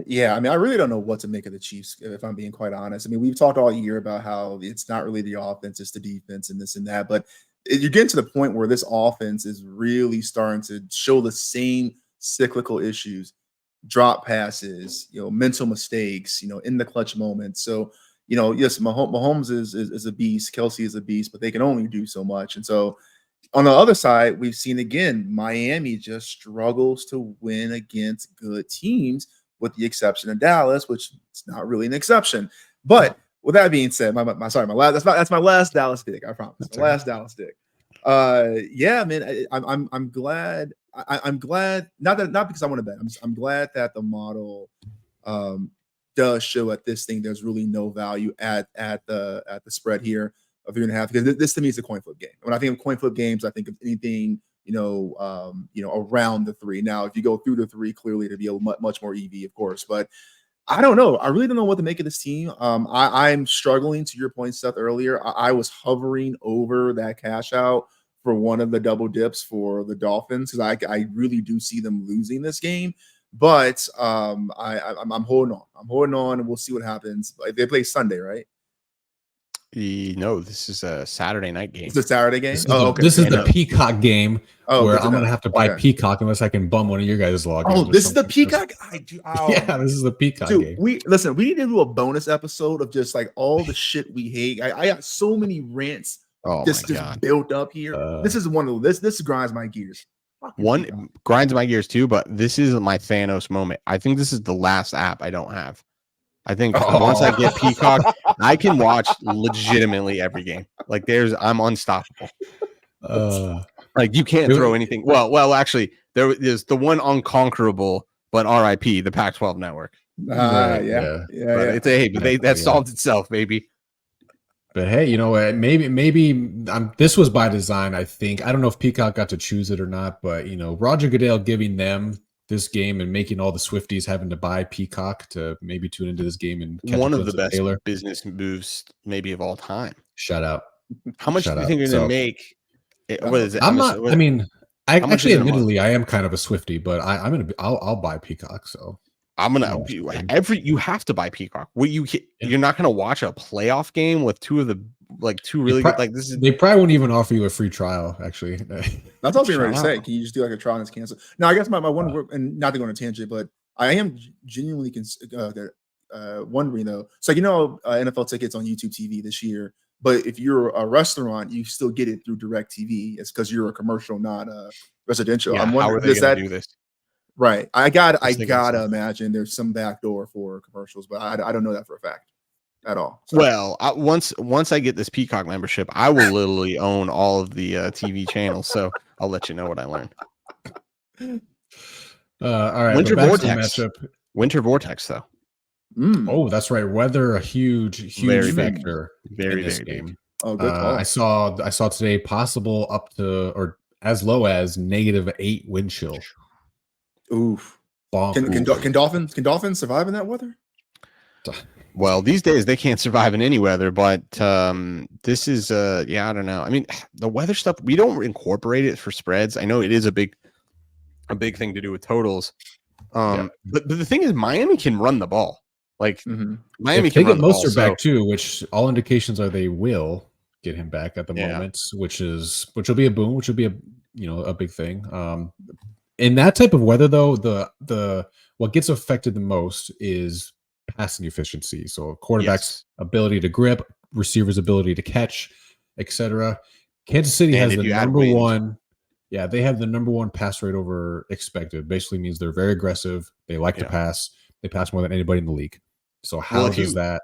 Yeah, I mean, I really don't know what to make of the Chiefs, if I'm being quite honest. I mean, we've talked all year about how it's not really the offense, it's the defense and this and that. But you're getting to the point where this offense is really starting to show the same cyclical issues, drop passes, mental mistakes, in the clutch moments. So, yes, Mahomes is a beast. Kelsey is a beast, but they can only do so much. And so on the other side, we've seen again, Miami just struggles to win against good teams, with the exception of Dallas, which is not really an exception. But with that being said, that's my last Dallas pick. I promise. That's my last Dallas pick. Yeah, man, I'm glad. I'm glad not because I want to bet. I'm glad that the model does show at this thing. There's really no value at the spread here of 3.5, because this to me is a coin flip game. When I think of coin flip games, I think of anything around the 3. Now, if you go through the 3, clearly it'd be a much more EV, of course. But I don't know. I really don't know what to make of this team. I'm struggling, to your point, Seth, earlier. I was hovering over that cash out for one of the double dips for the Dolphins, because I really do see them losing this game. But I'm holding on. I'm holding on, and we'll see what happens. They play Sunday, right? No, this is a Saturday night game. It's a Saturday game. This is the Peacock game where I'm going to have to buy Okay. Peacock unless I can bum one of your guys' logins. Oh, this is the Peacock. Yeah, this is the Peacock game. We need to do a bonus episode of just like all the shit we hate. I got so many rants just built up here. This is one of this grinds my gears. One grinds my gears too, but this is my Thanos moment. I think this is the last app I don't have. I think once I get Peacock, I can watch legitimately every game. Like I'm unstoppable. Like you can't throw anything. Well, actually, there is the one unconquerable, but RIP, the Pac-12 network. Yeah. That solved itself, baby. But hey, you know what? Maybe this was by design. I think I don't know if Peacock got to choose it or not, but Roger Goodell giving them this game and making all the Swifties having to buy Peacock to maybe tune into this game and catch one of the best business moves maybe of all time. Shout out. How much do you think you're going to make? What is it? Admittedly, I am kind of a Swiftie, but I'll buy Peacock. So you have to buy Peacock. You're not going to watch a playoff game with two really good. Like this is. They probably won't even offer you a free trial. Actually, that's all I'm ready to say. Can you just do like a trial and it's canceled? No, I guess my one, and not to go on a tangent, but I am genuinely wondering though. So NFL tickets on YouTube TV this year, but if you're a restaurant, you still get it through Direct TV. It's because you're a commercial, not residential. Yeah, I'm wondering, how are they going to do this? Right. I gotta imagine there's some backdoor for commercials, but I don't know that for a fact at all. So. Well, once I get this Peacock membership, I will literally own all of the TV channels. So I'll let you know what I learned. All right. Winter Vortex, though. Oh, that's right. Weather, a huge factor in this game. Big. Oh, good call. I saw today possible up to or as low as -8 wind chill. Oof. Can Dolphins survive in that weather? Well, these days they can't survive in any weather, but this is I don't know. I mean, the weather stuff, we don't incorporate it for spreads. I know it is a big thing to do with totals. But the thing is, Miami can run the ball. Like Miami can run the ball. Mostert back too, which all indications are they will get him back at the moment, which will be a boom, which will be a big thing. In that type of weather, though, the what gets affected the most is passing efficiency. So quarterback's ability to grip, receivers' ability to catch, etc. Kansas City has the number one. Yeah, they have the number one pass rate over expected. Basically means they're very aggressive. They like to pass. They pass more than anybody in the league. So how does that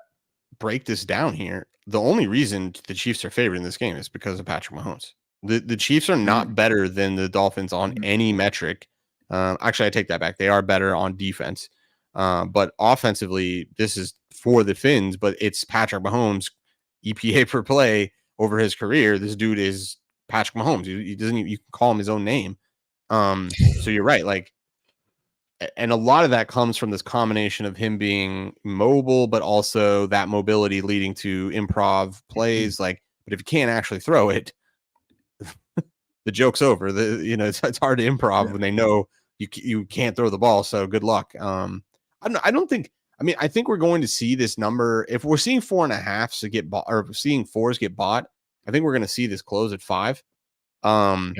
break this down here? The only reason the Chiefs are favored in this game is because of Patrick Mahomes. The Chiefs are not better than the Dolphins on any metric. Actually, I take that back. They are better on defense. But offensively, this is for the Finns, but it's Patrick Mahomes EPA per play over his career. This dude is Patrick Mahomes. He doesn't even, you can call him his own name. So you're right. Like, and a lot of that comes from this combination of him being mobile, but also that mobility leading to improv plays. Like, but if you can't actually throw it, the joke's over. It's hard to improv when they know you can't throw the ball. So good luck. I don't think. I mean, I think we're going to see this number. If we're seeing 4.5s to get bought, or if we're seeing 4s get bought, I think we're going to see this close at 5. Yeah,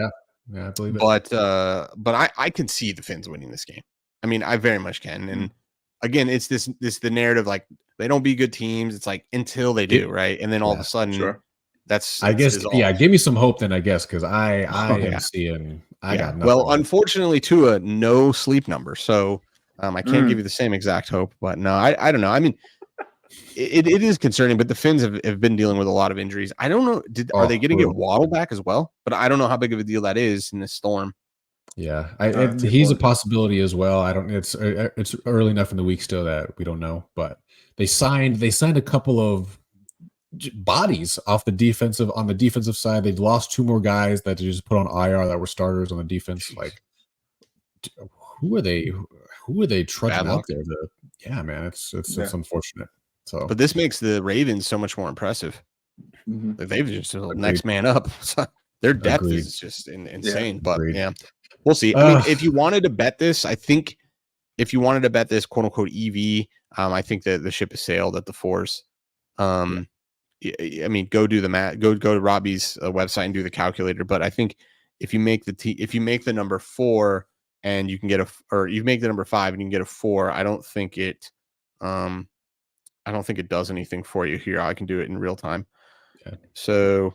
I believe it. But I can see the Fins winning this game. I mean, I very much can. And again, it's the narrative, like they don't be good teams. It's like until they do, right? And then all of a sudden, I guess, give me some hope then, I guess, because I am seeing got nothing. Well, unfortunately, Tua, no sleep number. So I can't give you the same exact hope, but no, I don't know. I mean, it is concerning, but the Fins have been dealing with a lot of injuries. I don't know. Are they going to get Waddle back as well? But I don't know how big of a deal that is in this storm. Yeah, he's a possibility as well. I don't. It's early enough in the week still that we don't know. But they signed a couple of bodies off the defensive side. They've lost 2 more guys that they just put on IR that were starters on the defense. Like, who are they trudging out there? Yeah, man, it's unfortunate. So, but this makes the Ravens so much more impressive. Like, they've just next man up. So their depth is just insane. But yeah, we'll see. I mean, if you wanted to bet this, I think if you wanted to bet this quote unquote EV, I think that the ship has sailed at the 4s. I mean, go do the math. Go to Robbie's website and do the calculator. But I think if you make the number 4 and you can get or you make the number 5 and you can get a 4, I don't think it does anything for you here. I can do it in real time. Okay. So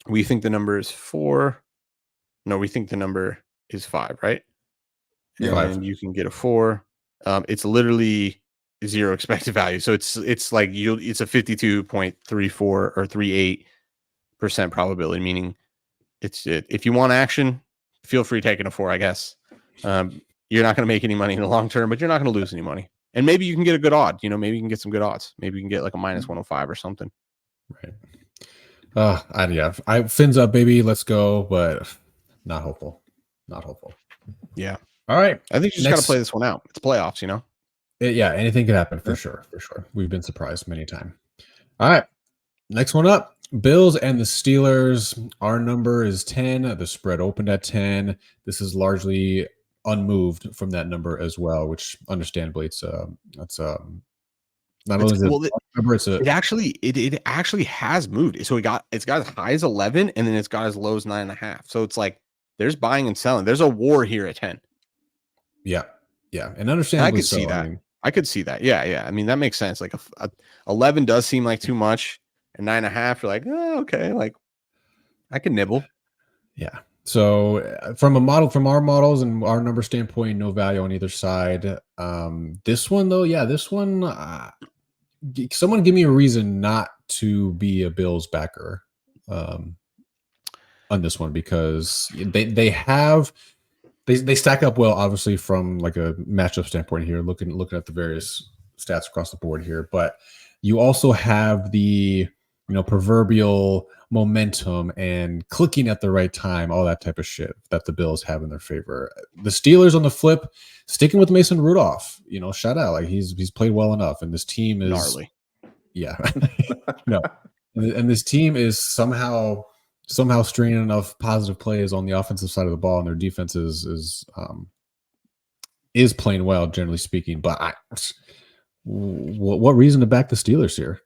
we think the number is 4. No, we think the number is 5, right? Yeah. And you can get a 4. It's literally 0 expected value. So it's like it's a 52.34 or 38% probability, meaning if you want action, feel free taking a 4, I guess. You're not going to make any money in the long term, but you're not going to lose any money. And maybe you can get a good odd. Maybe you can get some good odds. Maybe you can get like a -105 or something. Right. Fins up, baby. Let's go. But not hopeful. Yeah. All right. I think you just got to play this one out. It's playoffs, anything can happen for sure. We've been surprised many times. All right. Next one up. Bills and the Steelers. Our number is 10. The spread opened at 10. This is largely unmoved from that number as well, which understandably it actually has moved. So it's got as high as 11 and then it's got as low as 9.5. So it's like there's buying and selling. There's a war here at 10. Yeah. And understandably, I could see that. Yeah. I mean, that makes sense. Like a 11 does seem like too much, and 9.5, you're like, oh, okay, like I can nibble. Yeah. So from our models and our number standpoint, no value on either side. This one though, someone give me a reason not to be a Bills backer on this one, because they stack up well, obviously, from like a matchup standpoint here, looking at the various stats across the board here. But you also have the proverbial momentum and clicking at the right time, all that type of shit that the Bills have in their favor. The Steelers on the flip, sticking with Mason Rudolph, shout out, like he's played well enough, and this team is gnarly. Yeah, no, and this team is somehow stringing enough positive plays on the offensive side of the ball, and their defense is playing well, generally speaking. But what reason to back the Steelers here?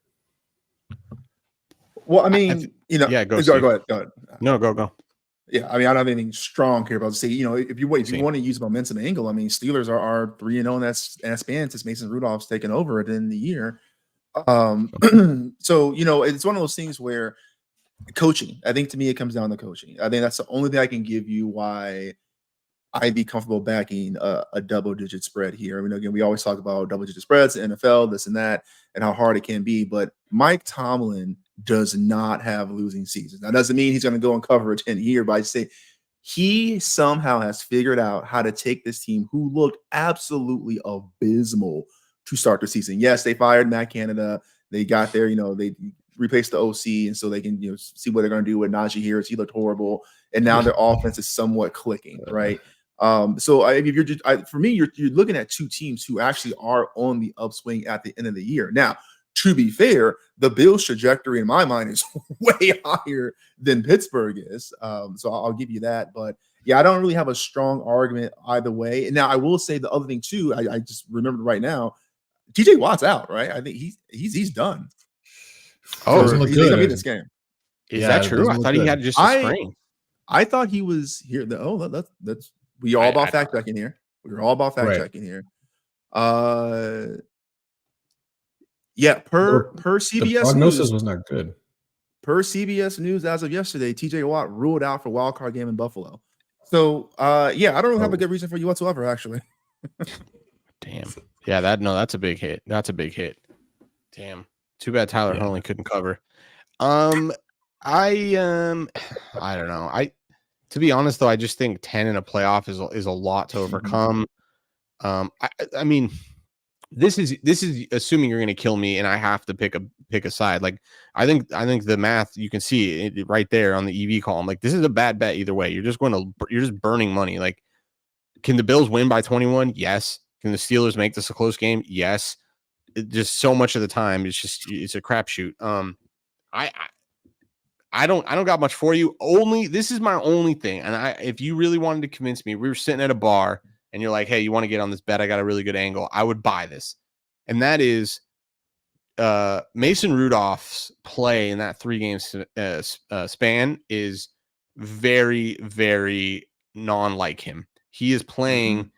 Well, I mean, go ahead. No, go. Yeah, I mean, I don't have anything strong here, but I'll say, if you want to use momentum angle, I mean, Steelers are 3-0 in that span since Mason Rudolph's taken over at the end of the year. So it's one of those things where coaching, I think to me it comes down to coaching. I think that's the only thing I can give you why I'd be comfortable backing a double-digit spread here. I mean, again, we always talk about double-digit spreads, NFL, this and that, and how hard it can be. But Mike Tomlin does not have losing seasons. That doesn't mean he's going to go and cover a 10 here, but I say he somehow has figured out how to take this team, who looked absolutely abysmal to start the season. Yes, they fired Matt Canada. They got there, they replace the OC, and so they can see what they're going to do with Najee Harris. He looked horrible, and now their offense is somewhat clicking, right? So if you're just, for me, you're looking at two teams who actually are on the upswing at the end of the year. Now, to be fair, the Bills' trajectory in my mind is way higher than Pittsburgh is. So I'll give you that. But yeah, I don't really have a strong argument either way. Now, I will say the other thing too. I just remembered right now, TJ Watt's out, right? I think he's done. Oh, doesn't look he's gonna be good. this game. Is that true? I thought he had just a sprain. I thought he was here. That's we all about fact checking here. We're all about fact checking here. Yeah, per CBS the prognosis News, was not good. Per CBS News, as of yesterday, TJ Watt ruled out for wild card game in Buffalo. So, yeah, I don't have a good reason for you whatsoever, actually. Damn. Yeah, that's a big hit. That's a big hit. Damn. Too bad Tyler Huntley couldn't cover. I don't know. To be honest though, I just think 10 in a playoff is a lot to overcome. I mean, this is assuming you're going to kill me and I have to pick a side. Like I think the math, you can see it right there on the EV column. Like this is a bad bet either way. You're just burning money. Like, can the Bills win by 21? Yes. Can the Steelers make this a close game? Yes. Just so much of the time it's a crapshoot. I don't got much for you. This is my only thing. And if you really wanted to convince me, we were sitting at a bar and you're like, hey, you want to get on this bet? I got a really good angle. I would buy this. And that is Mason Rudolph's play in that 3 game span is very, very non-like him. He is playing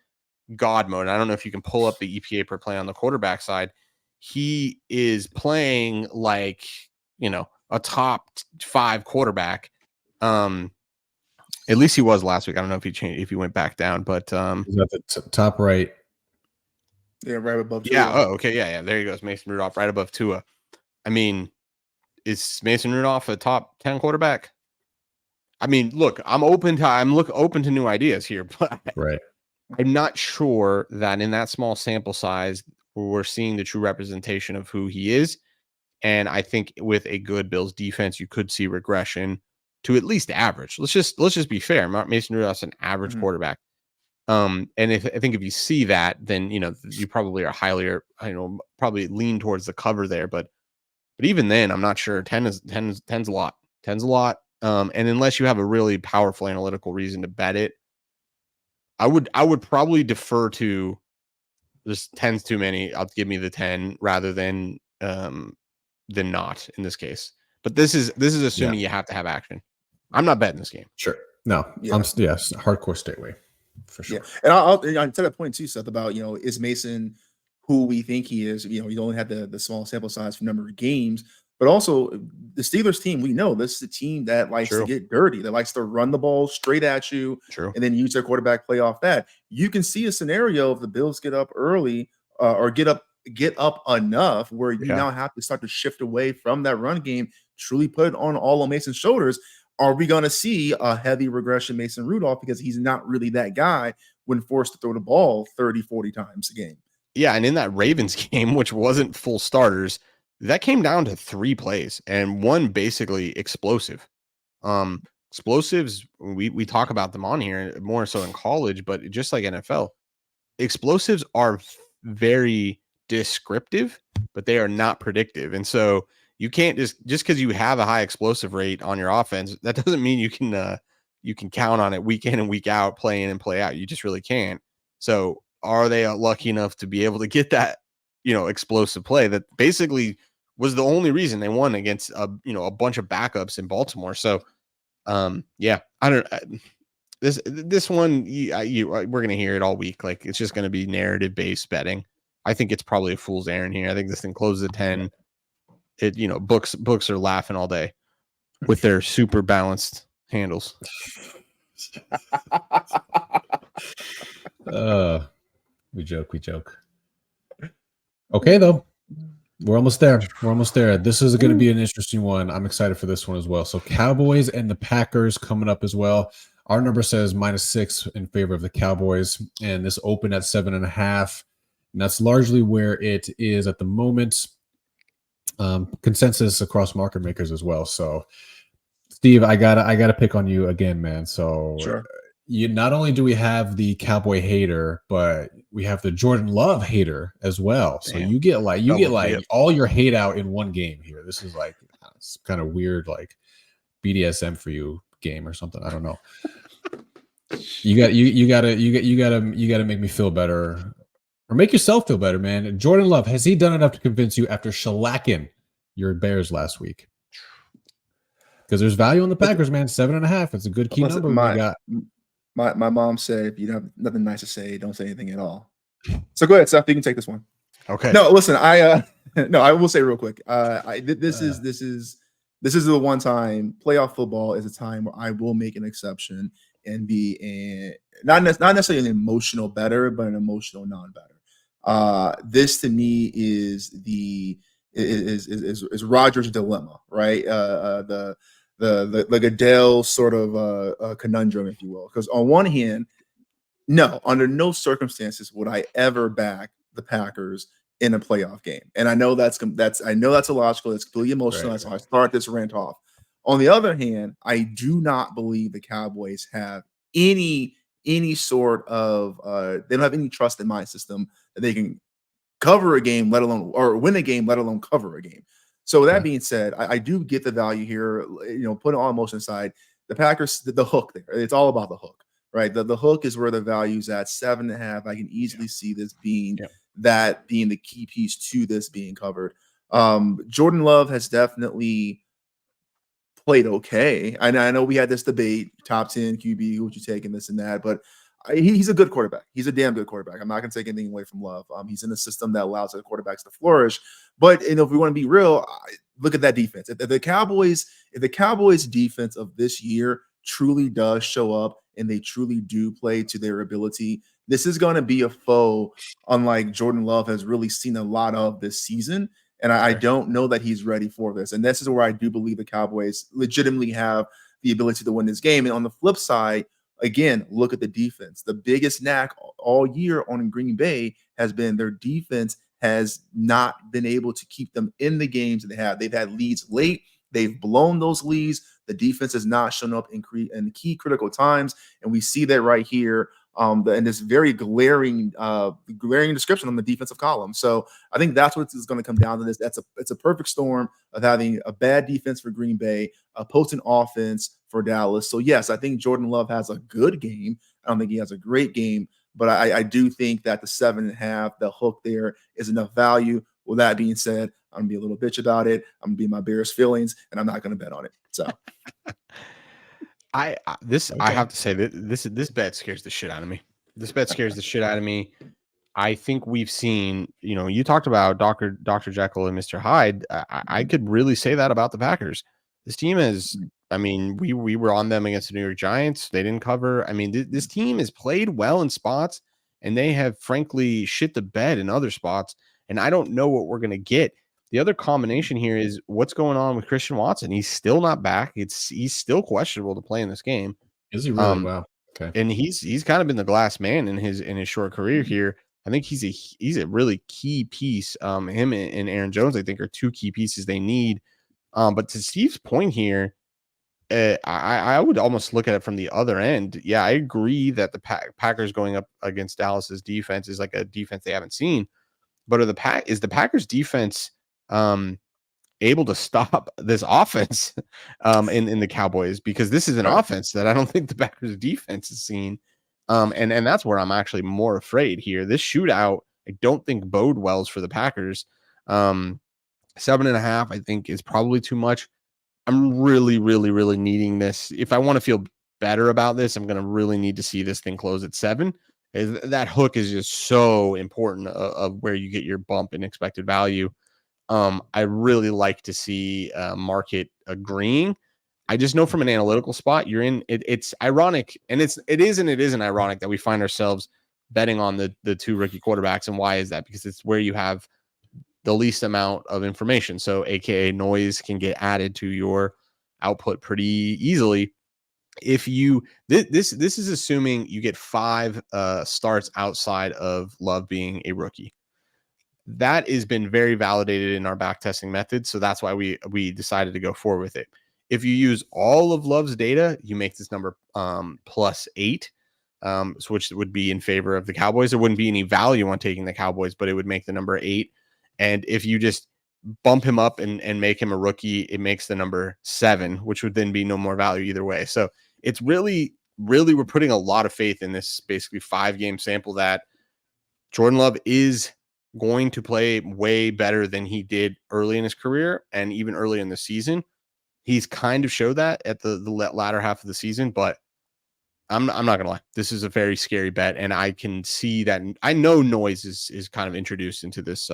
God mode. I don't know if you can pull up the EPA per play on the quarterback side. He is playing like, a top 5 quarterback. At least he was last week. I don't know if he went back down, but he's at the top right. Yeah, right above Tua. Yeah. Oh, okay. Yeah. There he goes. Mason Rudolph right above Tua. I mean, is Mason Rudolph a top 10 quarterback? I mean, look, I'm open to new ideas here, but right. I'm not sure that in that small sample size we're seeing the true representation of who he is. And I think with a good Bills defense, you could see regression to at least average. Let's just be fair. Mason Rudolph's an average quarterback. And I think if you see that, then you probably are probably lean towards the cover there. But even then, I'm not sure. 10's a lot. 10's a lot. And unless you have a really powerful analytical reason to bet it, I would probably defer to this 10's too many. I'll give me the 10 rather than not in this case. But this is assuming you have to have action. I'm not betting this game. Sure. No. Yeah. Hardcore stay away for sure. Yeah. And I'll to that point too, Seth, about is Mason who we think he is? You only had the small sample size for number of games, but also the Steelers team, we know this is a team that likes to get dirty, that likes to run the ball straight at you and then use their quarterback play off that. You can see a scenario if the Bills get up early or get up enough where you now have to start to shift away from that run game, truly put it on all of Mason's shoulders. Are we going to see a heavy regression Mason Rudolph because he's not really that guy when forced to throw the ball 30, 40 times a game? Yeah, and in that Ravens game, which wasn't full starters, that came down to 3 plays and one basically explosive. Explosives, we talk about them on here more so in college, but just like NFL, explosives are very descriptive, but they are not predictive. And so you can't just because you have a high explosive rate on your offense, that doesn't mean you can count on it week in and week out, play in and play out. You just really can't. So are they lucky enough to be able to get that, explosive play that basically was the only reason they won against a bunch of backups in Baltimore. So I don't this one we're going to hear it all week. Like it's just going to be narrative based betting. I think it's probably a fool's errand here. I think this thing closes at 10. Books are laughing all day with their super balanced handles. We joke. Okay, though. We're almost there. This is going to be an interesting one. I'm excited for this one as well. So Cowboys and the Packers coming up as well. Our number says -6 in favor of the Cowboys, and this opened at 7.5. And that's largely where it is at the moment. consensus across market makers as well. So, Steve, I gotta pick on you again, man. So, Sure. you not only do we have the Cowboy hater, but we have the Jordan Love hater as well. So Damn. you get like Double dip. all your hate out in one game here. This is like it's kind of weird, like BDSM for you game or something. I don't know. You gotta make me feel better, or make yourself feel better, man. Jordan Love, has he done enough to convince you after shellacking your Bears last week? Because there's value on the Packers, man. 7.5. It's a good key Listen, number we got. my mom said, if you have nothing nice to say, don't say anything at all. So go ahead, Seth. You can take this one. Okay. No, listen, no, I will say real quick. This is the one time playoff football is a time where I will make an exception and be not necessarily an emotional better, but an emotional non-better. This to me is Rodgers' dilemma, right? The Goodell sort of conundrum, if you will. Because on one hand, no, under no circumstances would I ever back the Packers in a playoff game. And I know that's illogical. It's completely emotional. Right. That's how I start this rant off. On the other hand, I do not believe the Cowboys have any sort of they don't have any trust in my system that they can cover a game, let alone or win a game, let alone cover a game. So with that being said, I do get the value here. You know, put all emotion aside. The Packers, the hook there. It's all about the hook, right? The hook is where the value's at 7.5. I can easily see this being being the key piece to this being covered. Jordan Love has definitely played okay. I know we had this debate, top 10 QB, who would you take, and this and that, but he's a good quarterback. He's a damn good quarterback. I'm not going to take anything away from Love. He's in a system that allows the quarterbacks to flourish. But if we want to be real, look at that defense. If the Cowboys defense of this year truly does show up and they truly do play to their ability, this is going to be a foe unlike Jordan Love has really seen a lot of this season. And I don't know that he's ready for this. And this is where I do believe the Cowboys legitimately have the ability to win this game. And on the flip side, again, look at the defense. The biggest knack all year on Green Bay has been their defense has not been able to keep them in the games that they have. They've had leads late. They've blown those leads. The defense has not shown up in key critical times. And we see that right here. And this very glaring description on the defensive column. So I think that's what it's going to come down to. It's a perfect storm of having a bad defense for Green Bay, a potent offense for Dallas. So yes, I think Jordan Love has a good game. I don't think he has a great game, but I do think that the 7.5, the hook there, is enough value. With that being said, I'm gonna be a little bitch about it. I'm gonna be in my Bears feelings, and I'm not gonna bet on it. So. I have to say that this bet scares the shit out of me. This bet scares the shit out of me. I think we've seen, you talked about Dr. Jekyll and Mr. Hyde. I could really say that about the Packers. This team is, we were on them against the New York Giants. They didn't cover. This team has played well in spots, and they have frankly shit the bed in other spots. And I don't know what we're going to get. The other combination here is what's going on with Christian Watson. He's still not back. He's still questionable to play in this game. Is he really? Wow. Okay. And he's kind of been the glass man in his short career here. I think he's a really key piece. Him and Aaron Jones, I think, are two key pieces they need. But to Steve's point here, I would almost look at it from the other end. Yeah, I agree that the Packers going up against Dallas's defense is like a defense they haven't seen. But is the Packers defense able to stop this offense in the Cowboys? Because this is an offense that I don't think the Packers defense has seen. And that's where I'm actually more afraid here. This shootout, I don't think bode wells for the Packers. 7.5, I think, is probably too much. I'm really, really, really needing this. If I want to feel better about this, I'm going to really need to see this thing close at 7. That hook is just so important of where you get your bump in expected value. I really like to see market agreeing. I just know from an analytical spot, you're in. It's ironic, and it isn't ironic that we find ourselves betting on the two rookie quarterbacks. And why is that? Because it's where you have the least amount of information. So, AKA noise can get added to your output pretty easily. If you this is assuming you get 5 starts outside of Love being a rookie. that has been very validated in our back testing method. So that's why we decided to go forward with it. If you use all of Love's data, you make this number +8, which would be in favor of the Cowboys. There wouldn't be any value on taking the Cowboys, but it would make the number 8. And if you just bump him up and make him a rookie, it makes the number 7, which would then be no more value either way. So it's really, we're putting a lot of faith in this basically 5-game sample that Jordan Love is going to play way better than he did early in his career and even early in the season. He's kind of showed that at the latter half of the season, but I'm not gonna lie. This is a very scary bet, and I can see that. I know noise is kind of introduced into this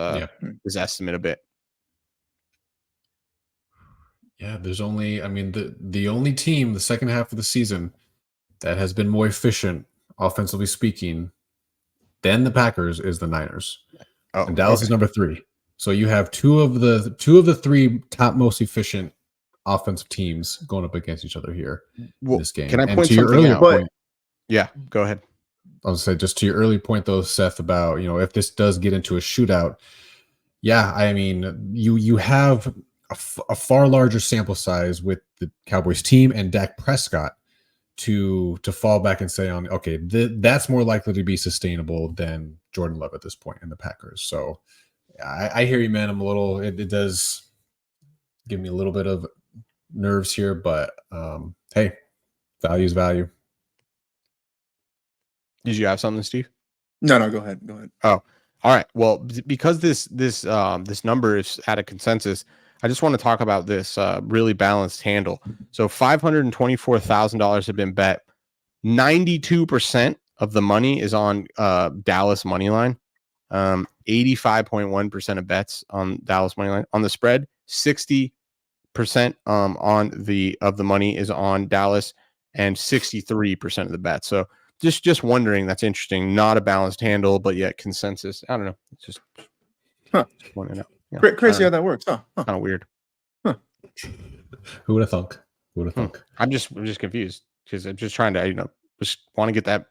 this estimate a bit. Yeah, there's only, I mean, the only team the second half of the season that has been more efficient, offensively speaking, than the Packers is the Niners. Oh, and Dallas is number 3. So you have two of the 3 top most efficient offensive teams going up against each other here in this game. Can I point to your something earlier out? point? Yeah, go ahead. I'll say just to your early point though, Seth, about, you know, if this does get into a shootout, yeah, I mean, you have a far larger sample size with the Cowboys team and Dak Prescott to fall back and say on, okay, that's more likely to be sustainable than Jordan Love at this point in the Packers. So I hear you, man. I'm a little, it does give me a little bit of nerves here, but hey, value is value. Did you have something, Steve? No, go ahead. Oh, all right. Well, because this number is at a consensus, I just want to talk about this really balanced handle. So $524,000 have been bet. 92% of the money is on Dallas money line. 85.1% of bets on Dallas money line. On the spread, 60% on the money is on Dallas, and 63% of the bets. So just wondering, that's interesting. Not a balanced handle, but yet consensus. I don't know. It's just pointing out. Yeah, crazy how that works, huh? Kind of weird. Huh. Who would have thunk? I'm just confused because I'm just trying to, just want to get that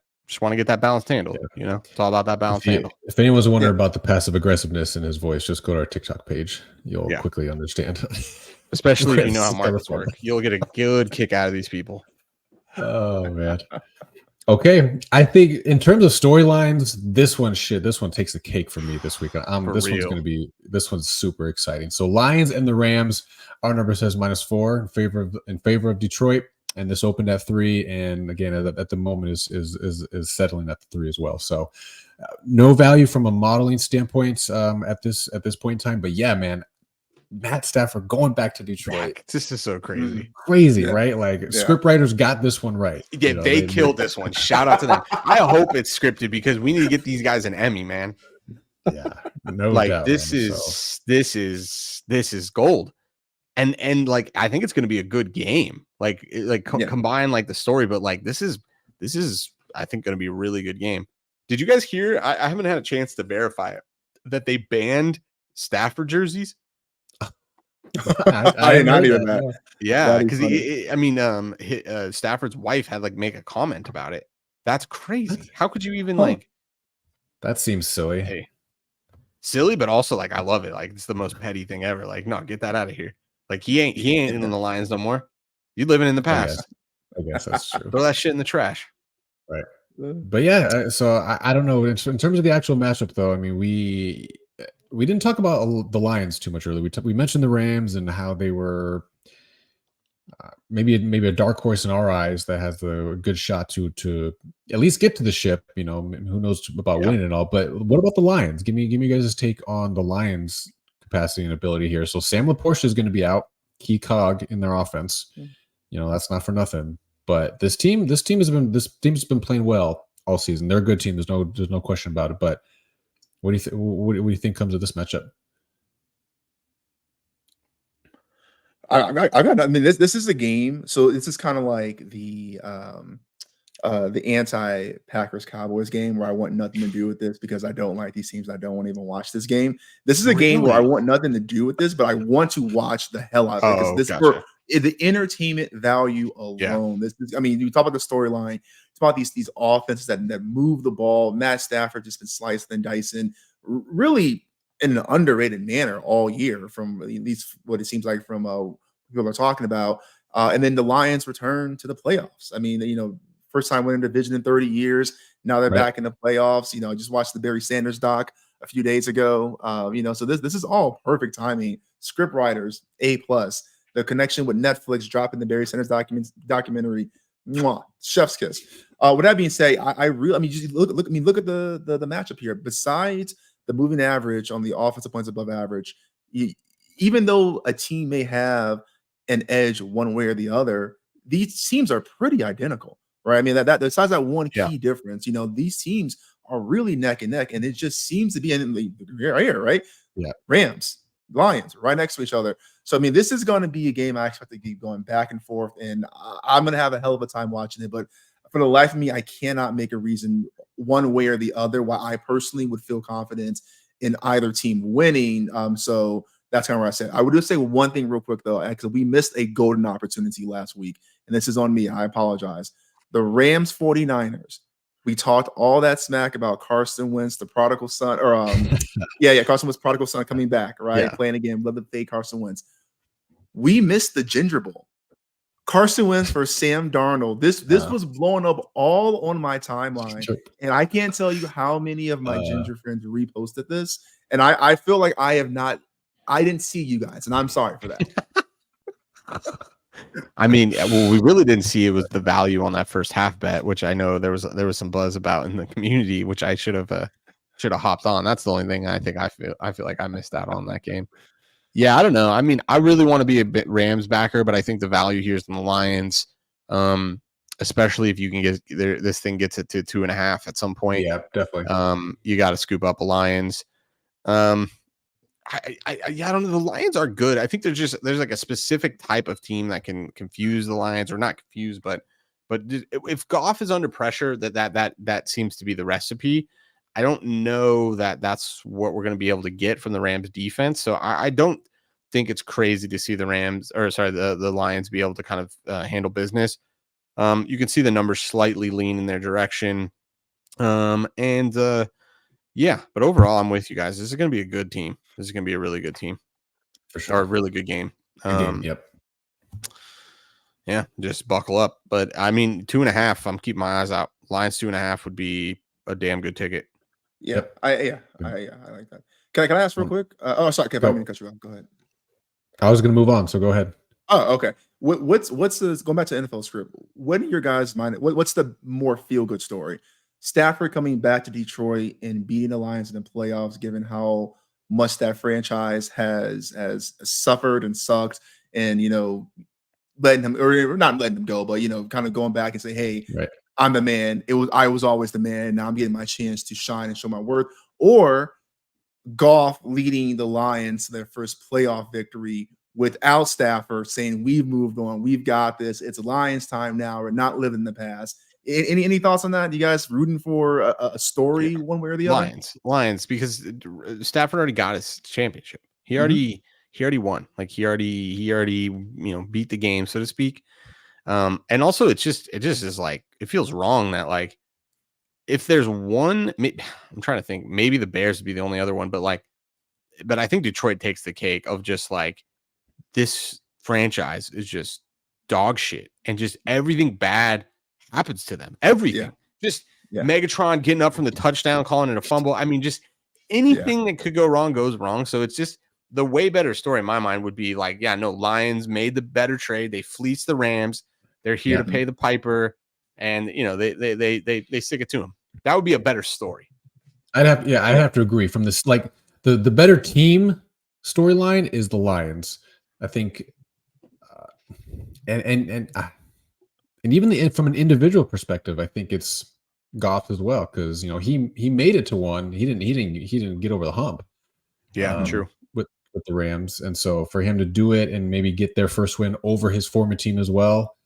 balanced handle. Yeah. It's all about that balanced handle. If anyone's wondering about the passive aggressiveness in his voice, just go to our TikTok page. You'll quickly understand. Especially if you know how markets work. You'll get a good kick out of these people. Oh man. Okay, I think in terms of storylines, this one takes the cake for me this week. This one's super exciting. So Lions and the Rams, our number says -4 in favor of Detroit, and this opened at 3, and again at the moment is settling at 3 as well. So no value from a modeling standpoint at this point in time, but yeah, man. Matt Stafford going back to Detroit. This is so crazy. Right? Like script writers got this one right. Yeah, they killed this one. Shout out to them. I hope it's scripted because we need to get these guys an Emmy, man. Yeah, no doubt. This is gold. And like I think it's going to be a good game. Combine like the story, but like this is I think going to be a really good game. Did you guys hear? I haven't had a chance to verify it that they banned Stafford jerseys. I did not hear that. Yeah, because Stafford's wife had make a comment about it. That's crazy. How could you even That seems silly. Hey, silly, but also I love it. It's the most petty thing ever. No, get that out of here. He ain't in the Lions no more. You living in the past. I guess that's true. Throw that shit in the trash. Right. But yeah, so I don't know. In terms of the actual matchup, though, I mean, we didn't talk about the Lions too much earlier. We mentioned the Rams and how they were maybe a dark horse in our eyes that has a good shot to at least get to the ship. Who knows about winning it all? But what about the Lions? Give me guys' take on the Lions' capacity and ability here. So Sam LaPorta is going to be out, key cog in their offense. That's not for nothing. But this team has been playing well all season. They're a good team. There's no question about it. But what do you think comes of this matchup? This is a game. So this is kind of like the anti-Packers Cowboys game where I want nothing to do with this because I don't like these teams. I don't want to even watch this game. This is a game where I want nothing to do with this, but I want to watch the hell out of it because for the entertainment value alone. This is, you talk about the storyline. It's about these offenses that move the ball. Matt Stafford just been sliced and dicing. Really in an underrated manner all year from at least what it seems like from people are talking about. And then the Lions return to the playoffs. I mean, first time winning division in 30 years. Now they're Right. back in the playoffs. I just watched the Barry Sanders doc a few days ago. So this is all perfect timing. Script writers, A+. The connection with Netflix dropping the Barry Sanders documentary, mwah, chef's kiss. With that being said, I mean, just look at the matchup here. Besides the moving average on the offensive points above average, even though a team may have an edge one way or the other, these teams are pretty identical, right? I mean, that besides that one key difference, these teams are really neck and neck, and it just seems to be in the right here, right? Yeah. Rams, Lions, right next to each other. So, I mean, this is going to be a game I expect to keep going back and forth, and I'm going to have a hell of a time watching it. But for the life of me, I cannot make a reason one way or the other why I personally would feel confident in either team winning. So that's kind of what I said. I would just say one thing real quick, though, because we missed a golden opportunity last week, and this is on me. I apologize. The Rams 49ers. We talked all that smack about Carson Wentz, the prodigal son, or Carson Wentz, prodigal son coming back, right? Yeah. Playing again, love the fake Carson Wentz. We missed the Ginger Bowl. Carson Wentz for Sam Darnold. This was blowing up all on my timeline, and I can't tell you how many of my Ginger friends reposted this. And I feel like I didn't see you guys, and I'm sorry for that. I mean, well, we really didn't see it was the value on that first half bet, which I know there was some buzz about in the community, which I should have hopped on. That's the only thing I feel like I missed out on that game. Yeah, I don't know. I mean, I really want to be a bit Rams backer, but I think the value here is in the Lions, especially if you can get this thing gets it to 2.5 at some point. Yeah, definitely. You got to scoop up a Lions. I don't know. The Lions are good. I think there's like a specific type of team that can confuse the Lions, or not confuse, but if Goff is under pressure, that seems to be the recipe. I don't know that that's what we're going to be able to get from the Rams defense. So I don't think it's crazy to see the Lions be able to kind of handle business. You can see the numbers slightly lean in their direction. But overall, I'm with you guys. This is going to be a good team. This is going to be a really good team, for sure. Or a really good game. Yep. Yeah, just buckle up. But I mean, 2.5. I'm keeping my eyes out. Lions 2.5 would be a damn good ticket. Yeah, I like that. Can I ask real quick? Sorry, Kevin, I didn't mean to cut you off. Go ahead. I was going to move on, so go ahead. Oh, okay. What's the going back to NFL script? What in your guys' mind? What's the more feel good story? Stafford coming back to Detroit and beating the Lions in the playoffs, given how much that franchise has suffered and sucked, and letting him, or not letting him go, but kind of going back and say, hey, right, I'm the man. I was always the man. Now I'm getting my chance to shine and show my worth. Or Goff leading the Lions to their first playoff victory without Stafford, saying we've moved on, we've got this. It's Lions time now. We're not living in the past. Any thoughts on that? You guys rooting for a story one way or the other? Lions, because Stafford already got his championship. He already won. Like he already beat the game, so to speak. And also it just is like, it feels wrong that like, if there's one, I'm trying to think, maybe the Bears would be the only other one, but I think Detroit takes the cake of just like, this franchise is just dog shit, and just everything bad happens to them. Everything. Megatron getting up from the touchdown, calling it a fumble. I mean, just anything that could go wrong goes wrong. So it's just the way better story in my mind would be like, Lions made the better trade. They fleeced the Rams. They're here to pay the piper, and they stick it to them. That would be a better story. I'd have to agree. From this, like the better team storyline is the Lions. I think, and even from an individual perspective, I think it's Goff as well, because he made it to one. He didn't get over the hump. Yeah, true. With the Rams, and so for him to do it and maybe get their first win over his former team as well,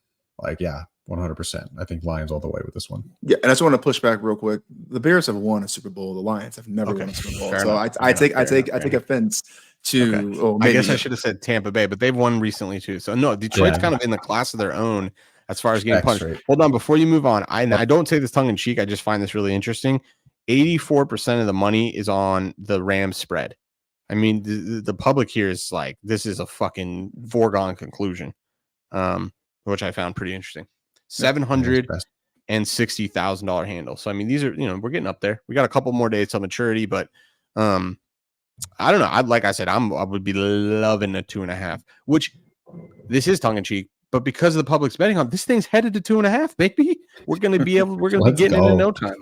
100%. I think Lions all the way with this one. Yeah, and I just want to push back real quick. The Bears have won a Super Bowl. The Lions have never won a Super Bowl. So I take offense to. Okay. Oh, maybe, I guess I should have said Tampa Bay, but they've won recently too. So no, Detroit's kind of in the class of their own as far as getting punched. Right. Hold on, before you move on, I don't say this tongue in cheek. I just find this really interesting. 84% of the money is on the Rams spread. I mean, the public here is like, this is a fucking foregone conclusion, which I found pretty interesting. $760,000 handle. So I mean, these are, we're getting up there. We got a couple more days till maturity, but I don't know. Like I said, I would be loving a 2.5, which this is tongue in cheek, but because of the public's betting on this, thing's headed to 2.5, baby. We're gonna be getting in no time.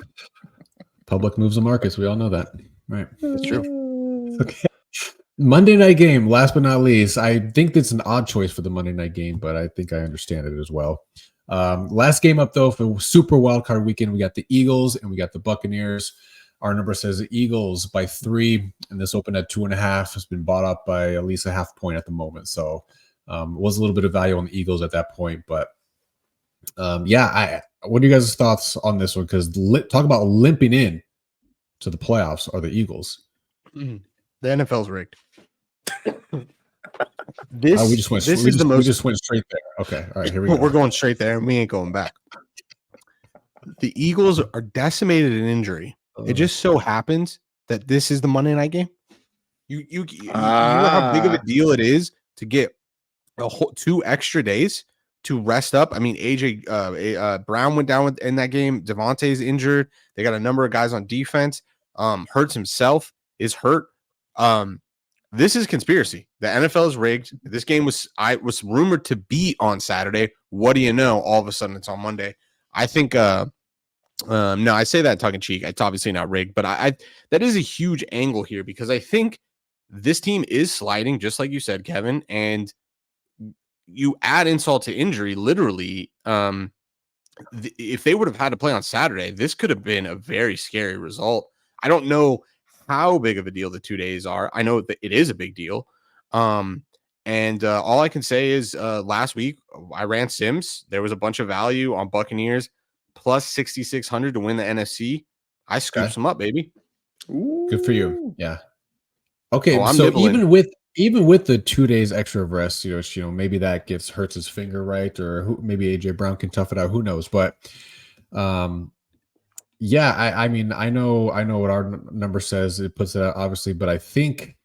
Public moves the markets. We all know that, right? That's true. Okay. Monday night game. Last but not least, I think that's an odd choice for the Monday night game, but I think I understand it as well. Last game up though for Super Wildcard Weekend, we got the Eagles and we got the Buccaneers. Our number says the Eagles by 3, and this opened at 2.5. Has been bought up by at least a half point at the moment, so was a little bit of value on the Eagles at that point. But what are you guys' thoughts on this one? Because talk about limping in to the playoffs are the Eagles. The NFL's rigged. We just went straight there. Okay, all right, here we go. We're going straight there, and we ain't going back. The Eagles are decimated in injury. It just so happens that this is the Monday night game. You know how big of a deal it is to get a whole 2 extra days to rest up. I mean, AJ Brown went down in that game. Devontae's injured. They got a number of guys on defense. Hurts himself is hurt. This is conspiracy. The NFL is rigged. This game was rumored to be on Saturday. What do you know? All of a sudden, it's on Monday. I think. No, I say that tongue in cheek. It's obviously not rigged, but I that is a huge angle here because I think this team is sliding, just like you said, Kevin. And you add insult to injury, literally. If they would have had to play on Saturday, this could have been a very scary result. I don't know how big of a deal the 2 days are. I know that it is a big deal. And all I can say is last week I ran Sims. There was a bunch of value on Buccaneers plus 6,600 to win the NFC. I scooped them up, baby. Ooh. Good for you. Yeah. Okay. I'm So nibbling. even with the 2 days extra of rest, maybe that gives Hurts his finger right, or maybe AJ Brown can tough it out. Who knows? But I mean, I know what our number says. It puts it out obviously, but I think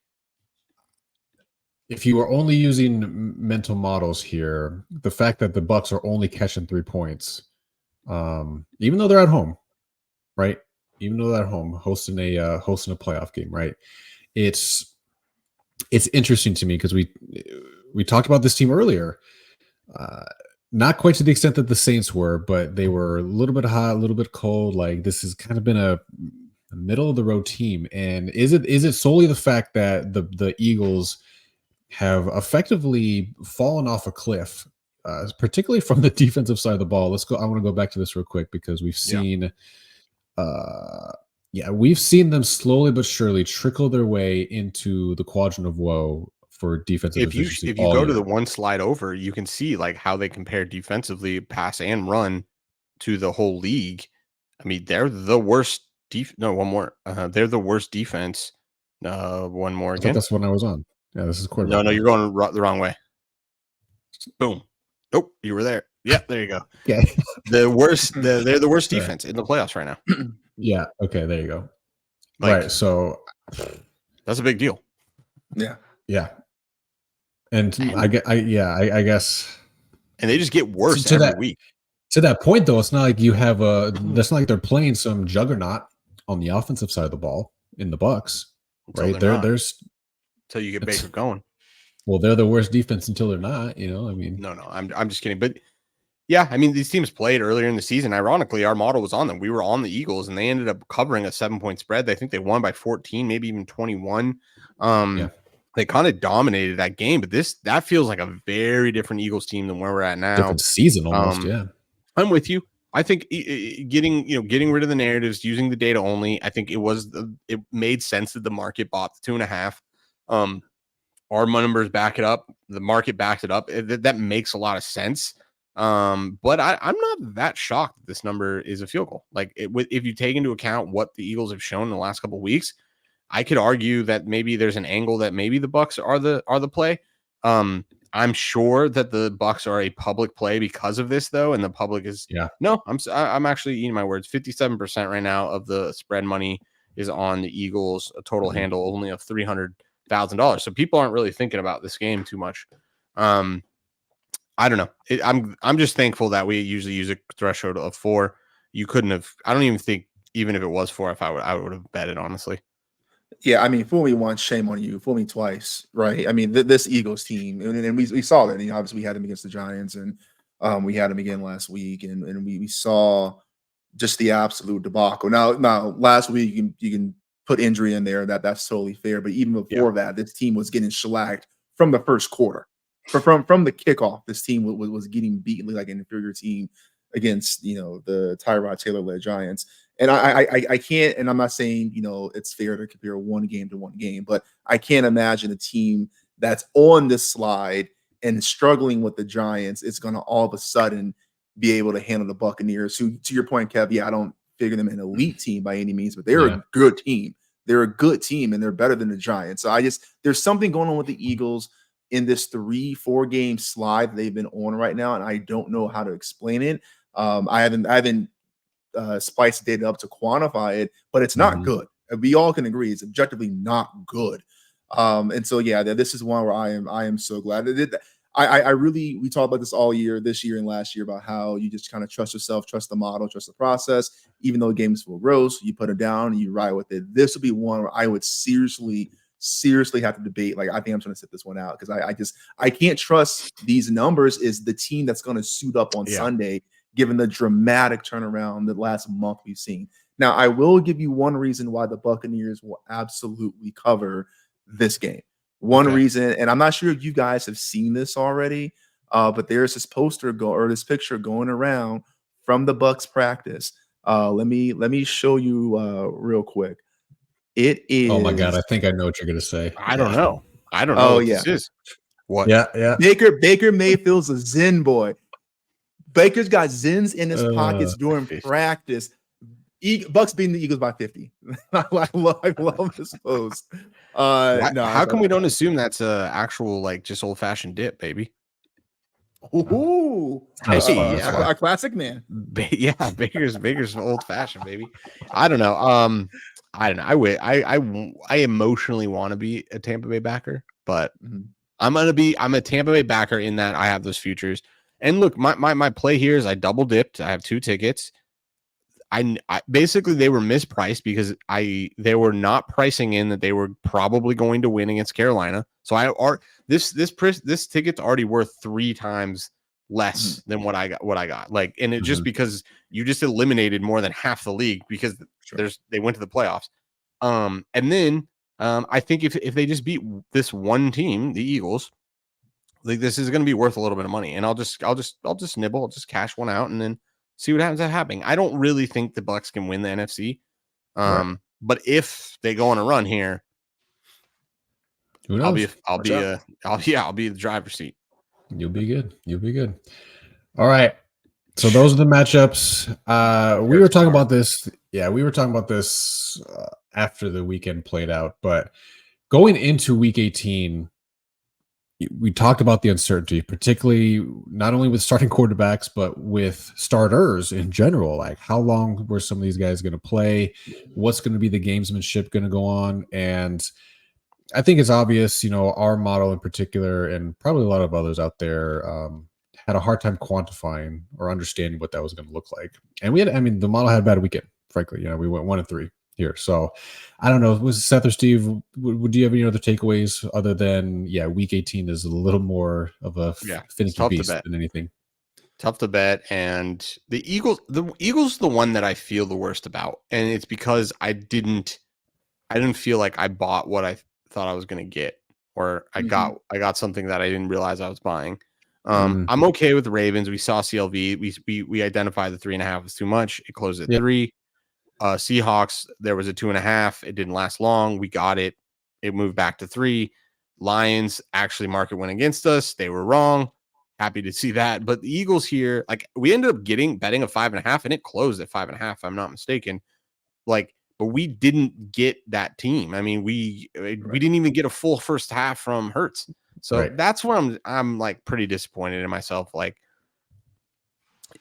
if you are only using mental models here, the fact that the Bucs are only catching 3 points, even though they're at home, right? Even though they're at home hosting a playoff game, right? It's interesting to me because we talked about this team earlier. Not quite to the extent that the Saints were, but they were a little bit hot, a little bit cold. Like this has kind of been a middle of the road team. And is it solely the fact that the Eagles have effectively fallen off a cliff, particularly from the defensive side of the ball? Let's go. I want to go back to this real quick because we've seen, we've seen them slowly but surely trickle their way into the quadrant of woe for defensive efficiency. If you go to the one slide over, you can see like how they compare defensively, pass and run, to the whole league. I mean, they're the worst. One more. They're the worst defense. One more again. That's what I was on. Yeah, this is quarterback. No, you're going the wrong way. Boom. Nope, you were there. Yeah, there you go. Yeah. The worst. They're the worst defense in the playoffs right now. Yeah. Okay. There you go. Like, right. So that's a big deal. Yeah. Yeah. And I guess. And they just get worse every week. To that point, though, it's not like you have that's not like they're playing some juggernaut on the offensive side of the ball in the Bucs, right? There's until you get Baker going. Well, they're the worst defense until they're not. I mean, no, I'm just kidding. But yeah, I mean, these teams played earlier in the season. Ironically, our model was on them. We were on the Eagles, and they ended up covering a 7-point spread. I think they won by 14, maybe even 21. They kind of dominated that game, but that feels like a very different Eagles team than where we're at now. Different season almost. Yeah, I'm with you. I think getting rid of the narratives, using the data only. I think it made sense that the market bought the 2.5. Our numbers back it up. The market backs it up. That makes a lot of sense. But I'm not that shocked that this number is a field goal. Like if you take into account what the Eagles have shown in the last couple of weeks, I could argue that maybe there's an angle that maybe the Bucs are the play. I'm sure that the Bucs are a public play because of this, though, and the public is no. I'm actually eating my words. 57% right now of the spread money is on the Eagles. A total handle only of 300 $1,000. So people aren't really thinking about this game too much. I don't know. I'm just thankful that we usually use a threshold of 4. You couldn't have. I don't even think even if it was 4, if I would have bet it honestly. Yeah, I mean, fool me once, shame on you. Fool me twice, right? I mean, this Eagles team, and we saw that. Obviously, we had them against the Giants, and we had them again last week, and we saw just the absolute debacle. Now, last week you can put injury in there. That's totally fair. But even before that, this team was getting shellacked from the first quarter. From the kickoff, this team was getting beaten like an inferior team against the Tyrod Taylor led Giants. And I can't, and I'm not saying it's fair to compare one game to one game, but I can't imagine a team that's on this slide and struggling with the Giants is going to all of a sudden be able to handle the Buccaneers. Who, to your point, Kev, I don't figure them an elite team by any means, but they're a good team. They're a good team, and they're better than the Giants. So there's something going on with the Eagles in this 3-4 game slide they've been on right now, and I don't know how to explain it. I haven't spiced data up to quantify it, but it's not good. We all can agree it's objectively not good. And so this is one where I am so glad that it. We talked about this all year, this year and last year, about how you just kind of trust yourself, trust the model, trust the process. Even though games feel gross, you put it down and you ride with it. This would be one where I would seriously have to debate. Like, I think I'm going to sit this one out because I can't trust these numbers is the team that's going to suit up on Sunday, given the dramatic turnaround the last month we've seen. Now, I will give you one reason why the Buccaneers will absolutely cover this game. One reason, and I'm not sure if you guys have seen this already, but there's this this picture going around from the Bucs practice. Let me show you real quick. It is. Oh my God, I think I know what you're gonna say. I don't know. What this is. What? Yeah. Baker Mayfield's a Zen boy. Baker's got Zens in his pockets during practice. Bucks beating the Eagles by 50. I love this post. How come we don't assume that's a actual just old fashioned dip, baby? Ooh, a classic man. Baker's old fashioned, baby. I don't know. I emotionally want to be a Tampa Bay backer, but I'm a Tampa Bay backer in that I have those futures. And look, my play here is I double dipped. I have 2 tickets. I basically they were mispriced because they were not pricing in that they were probably going to win against Carolina. So this ticket's already worth 3 times less than what I got. Like, and it just because you just eliminated more than half the league because they went to the playoffs. And then I think if they just beat this one team, the Eagles, like this is going to be worth a little bit of money. And I'll just nibble, I'll just cash one out and then see what happens at happening. I don't really think the Bucs can win the NFC. But if they go on a run here, who knows? I'll be the driver's seat. You'll be good. All right. So those are the matchups. We were talking about this. Yeah, we were talking about this after the weekend played out. But going into week 18, we talked about the uncertainty, particularly not only with starting quarterbacks, but with starters in general. Like, how long were some of these guys going to play? What's going to be the gamesmanship going to go on? And I think it's obvious, our model in particular, and probably a lot of others out there, had a hard time quantifying or understanding what that was going to look like. And the model had a bad weekend, frankly. We went 1-3 here. So I don't know. Was Seth or Steve, would you have any other takeaways other than, week 18 is a little more of a finicky beast than anything? Tough to bet. And the Eagles the one that I feel the worst about. And it's because I didn't feel like I bought what I thought I was going to get, or I got something that I didn't realize I was buying. I'm okay with the Ravens. We saw CLV. We identified the 3.5 was too much. It closed at 3. Seahawks, there was a 2.5. It didn't last long. We got it. It moved back to 3. Lions, actually, market went against us. They were wrong. Happy to see that. But the Eagles here, we ended up betting a 5.5, and it closed at 5.5. If I'm not mistaken. But we didn't get that team. I mean, we didn't even get a full first half from Hurts. So that's where I'm pretty disappointed in myself.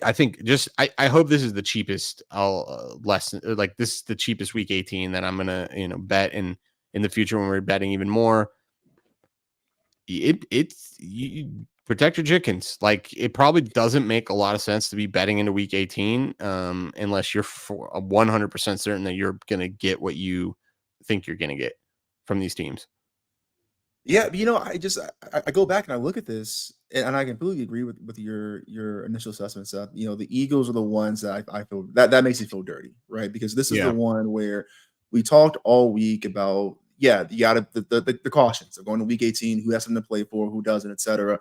I think I hope this is the cheapest lesson. This is the cheapest week 18 that I'm gonna bet in the future when we're betting even more. it's you protect your chickens. Like, it probably doesn't make a lot of sense to be betting into week 18 unless you're 100% certain that you're going to get what you think you're going to get from these teams. Yeah, but, I go back and I look at this, and I completely agree with your initial assessment stuff. The Eagles are the ones that I feel that makes me feel dirty, right? Because this is the one where we talked all week about, you got the cautions of going to week 18, who has something to play for, who doesn't, etc.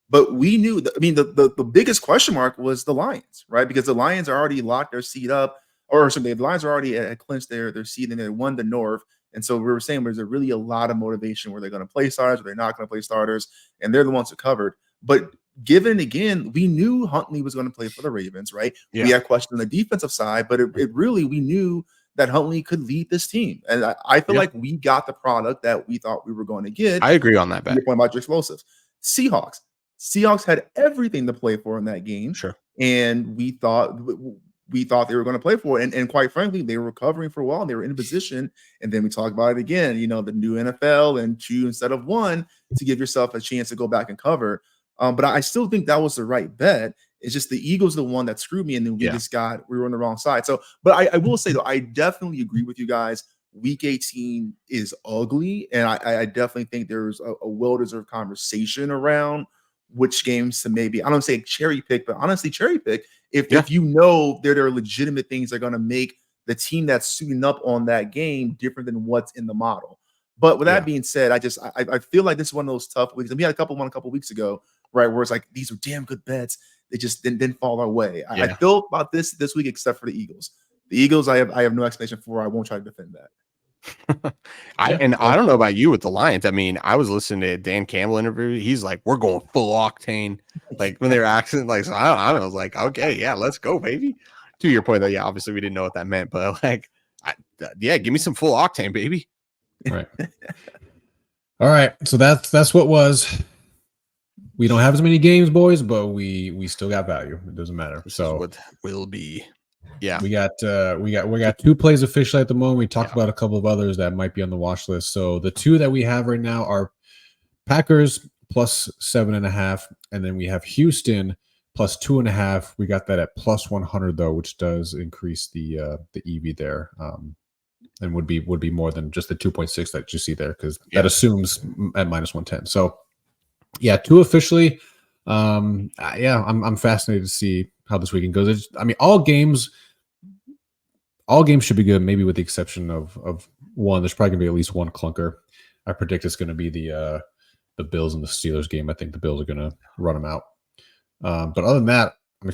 But we knew that, the biggest question mark was the Lions, right? Because the Lions are already locked their seat up, or sorry, the Lions are already at clinched their seat, and they won the North. And so we were saying there's really a lot of motivation where they're going to play starters, or they're not going to play starters, and they're the ones who covered. But given again, we knew Huntley was going to play for the Ravens, right? Yeah. We had questions on the defensive side, but it really, we knew that Huntley could lead this team. And I feel like we got the product that we thought we were going to get. I agree on that bet. Your point about your explosives. Seahawks had everything to play for in that game. Sure. And we thought they were going to play for it. And quite frankly, they were recovering for a while. And they were in a position. And then we talked about it again, the new NFL and 2 instead of 1 to give yourself a chance to go back and cover. But I still think that was the right bet. It's just the Eagles are the one that screwed me. And then we were on the wrong side. So, but I will say, though, I definitely agree with you guys. Week 18 is ugly. And I definitely think there's a well-deserved conversation around which games to maybe, I don't say cherry pick, but honestly cherry pick if there are legitimate things that are going to make the team that's suiting up on that game different than what's in the model. But with that being said, I feel like this is one of those tough weeks. And we had a couple weeks ago, right, where it's like these are damn good bets. They just didn't fall our way. I feel about this week, except for the Eagles. The Eagles, I have no explanation for. I won't try to defend that. I don't know about you with the Lions. I mean, I was listening to Dan Campbell interview. He's like, we're going full octane. Like when they were acting, like, so I was like, okay, yeah, let's go, baby. To your point, though, obviously we didn't know what that meant, but like, give me some full octane, baby. Right. All right. So that's what was. We don't have as many games, boys, but we still got value. It doesn't matter. This so is what will be. Yeah, we got 2 plays officially at the moment. We talked about a couple of others that might be on the watch list. So the 2 that we have right now are Packers plus 7.5, and then we have Houston plus 2.5. We got that at plus 100 though, which does increase the EV there, and would be more than just the 2.6 that you see there because that assumes at minus 110. So 2 officially. I'm fascinated to see how this weekend goes. All games should be good, maybe with the exception of one. There's probably gonna be at least one clunker. I predict it's gonna be the Bills and the Steelers game. I think the Bills are gonna run them out. But other than that, I'm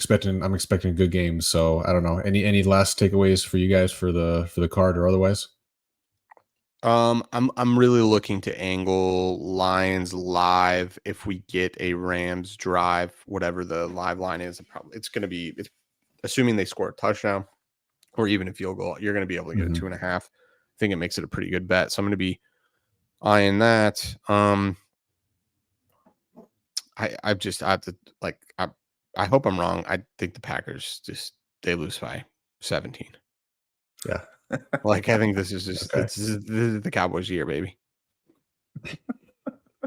expecting good games. So I don't know. Any last takeaways for you guys for the card or otherwise? I'm really looking to angle Lions live if we get a Rams drive, whatever the live line is. It's assuming they score a touchdown or even a field goal, you're going to be able to get a 2.5. I think it makes it a pretty good bet. So I'm going to be eyeing that. I hope I'm wrong. I think the Packers they lose by 17. Yeah. Like, I think this is the Cowboys' year, baby.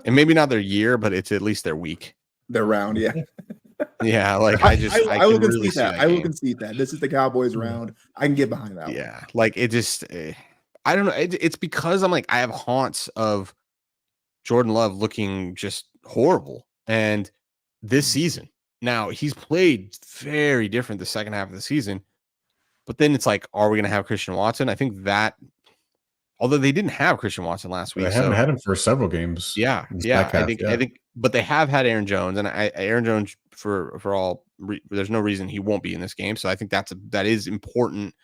And maybe not their year, but it's at least their week. Their round, yeah. Yeah, like I will concede that. I will concede that. This is the Cowboys round. I can get behind that. Yeah, like it just, I don't know. It's because I'm like, I have haunts of Jordan Love looking just horrible. And this season, now he's played very different the second half of the season. But then it's like, are we going to have Christian Watson? I think that, although they didn't have Christian Watson last week, they haven't had him for several games. Yeah, I think, but they have had Aaron Jones, and Aaron Jones for all. There's no reason he won't be in this game, so I think that is important.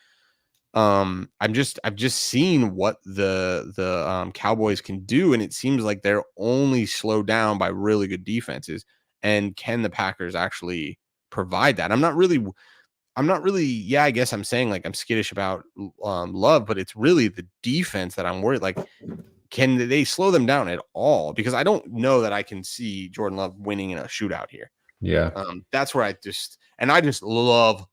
I've just seen what the Cowboys can do, and it seems like they're only slowed down by really good defenses. And can the Packers actually provide that? I'm not really. Yeah, I guess I'm saying like I'm skittish about Love, but it's really the defense that I'm worried. Like, can they slow them down at all? Because I don't know that I can see Jordan Love winning in a shootout here. Yeah, that's where I just love.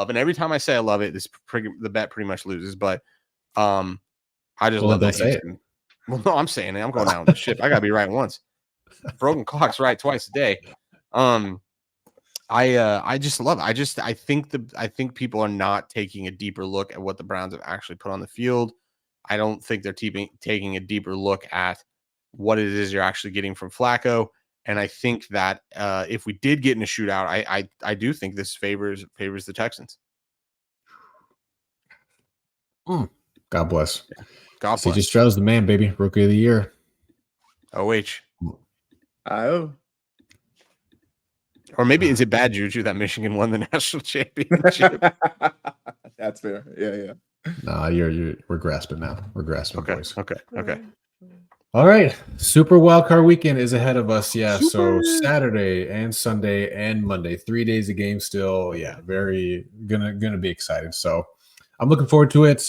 And every time I say I love it, the bet pretty much loses. But I just love that. Say it. Well, no, I'm saying it. I'm going down with the ship. I gotta be right once. broken clock's right twice a day. I just love it. I think people are not taking a deeper look at what the Browns have actually put on the field. I don't think they're taking a deeper look at what it is you're actually getting from Flacco. And I think that if we did get in a shootout, I do think this favors the Texans. God bless. God bless. CJ Stroud's the man, baby. Rookie of the year. OH. Oh. Or maybe is it bad juju that Michigan won the national championship? That's fair. Yeah. Nah, we're grasping now. We're grasping, boys. Okay. All right. Super wildcard weekend is ahead of us. Yeah. So Saturday and Sunday and Monday, 3 days of game still. Yeah. Very gonna be exciting. So I'm looking forward to it.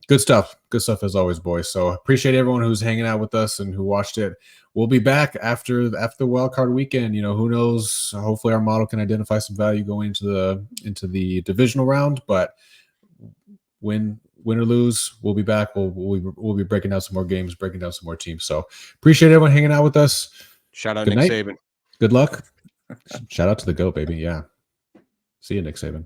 Good stuff. Good stuff as always, boys. So appreciate everyone who's hanging out with us and who watched it. We'll be back after the wildcard weekend. You know, who knows? Hopefully our model can identify some value going into the divisional round, but win or lose, we'll be back. We'll be breaking down some more games, breaking down some more teams. So appreciate everyone hanging out with us. Shout out Good Nick night. Saban. Good luck. Shout out to the GOAT, baby. Yeah. See you, Nick Saban.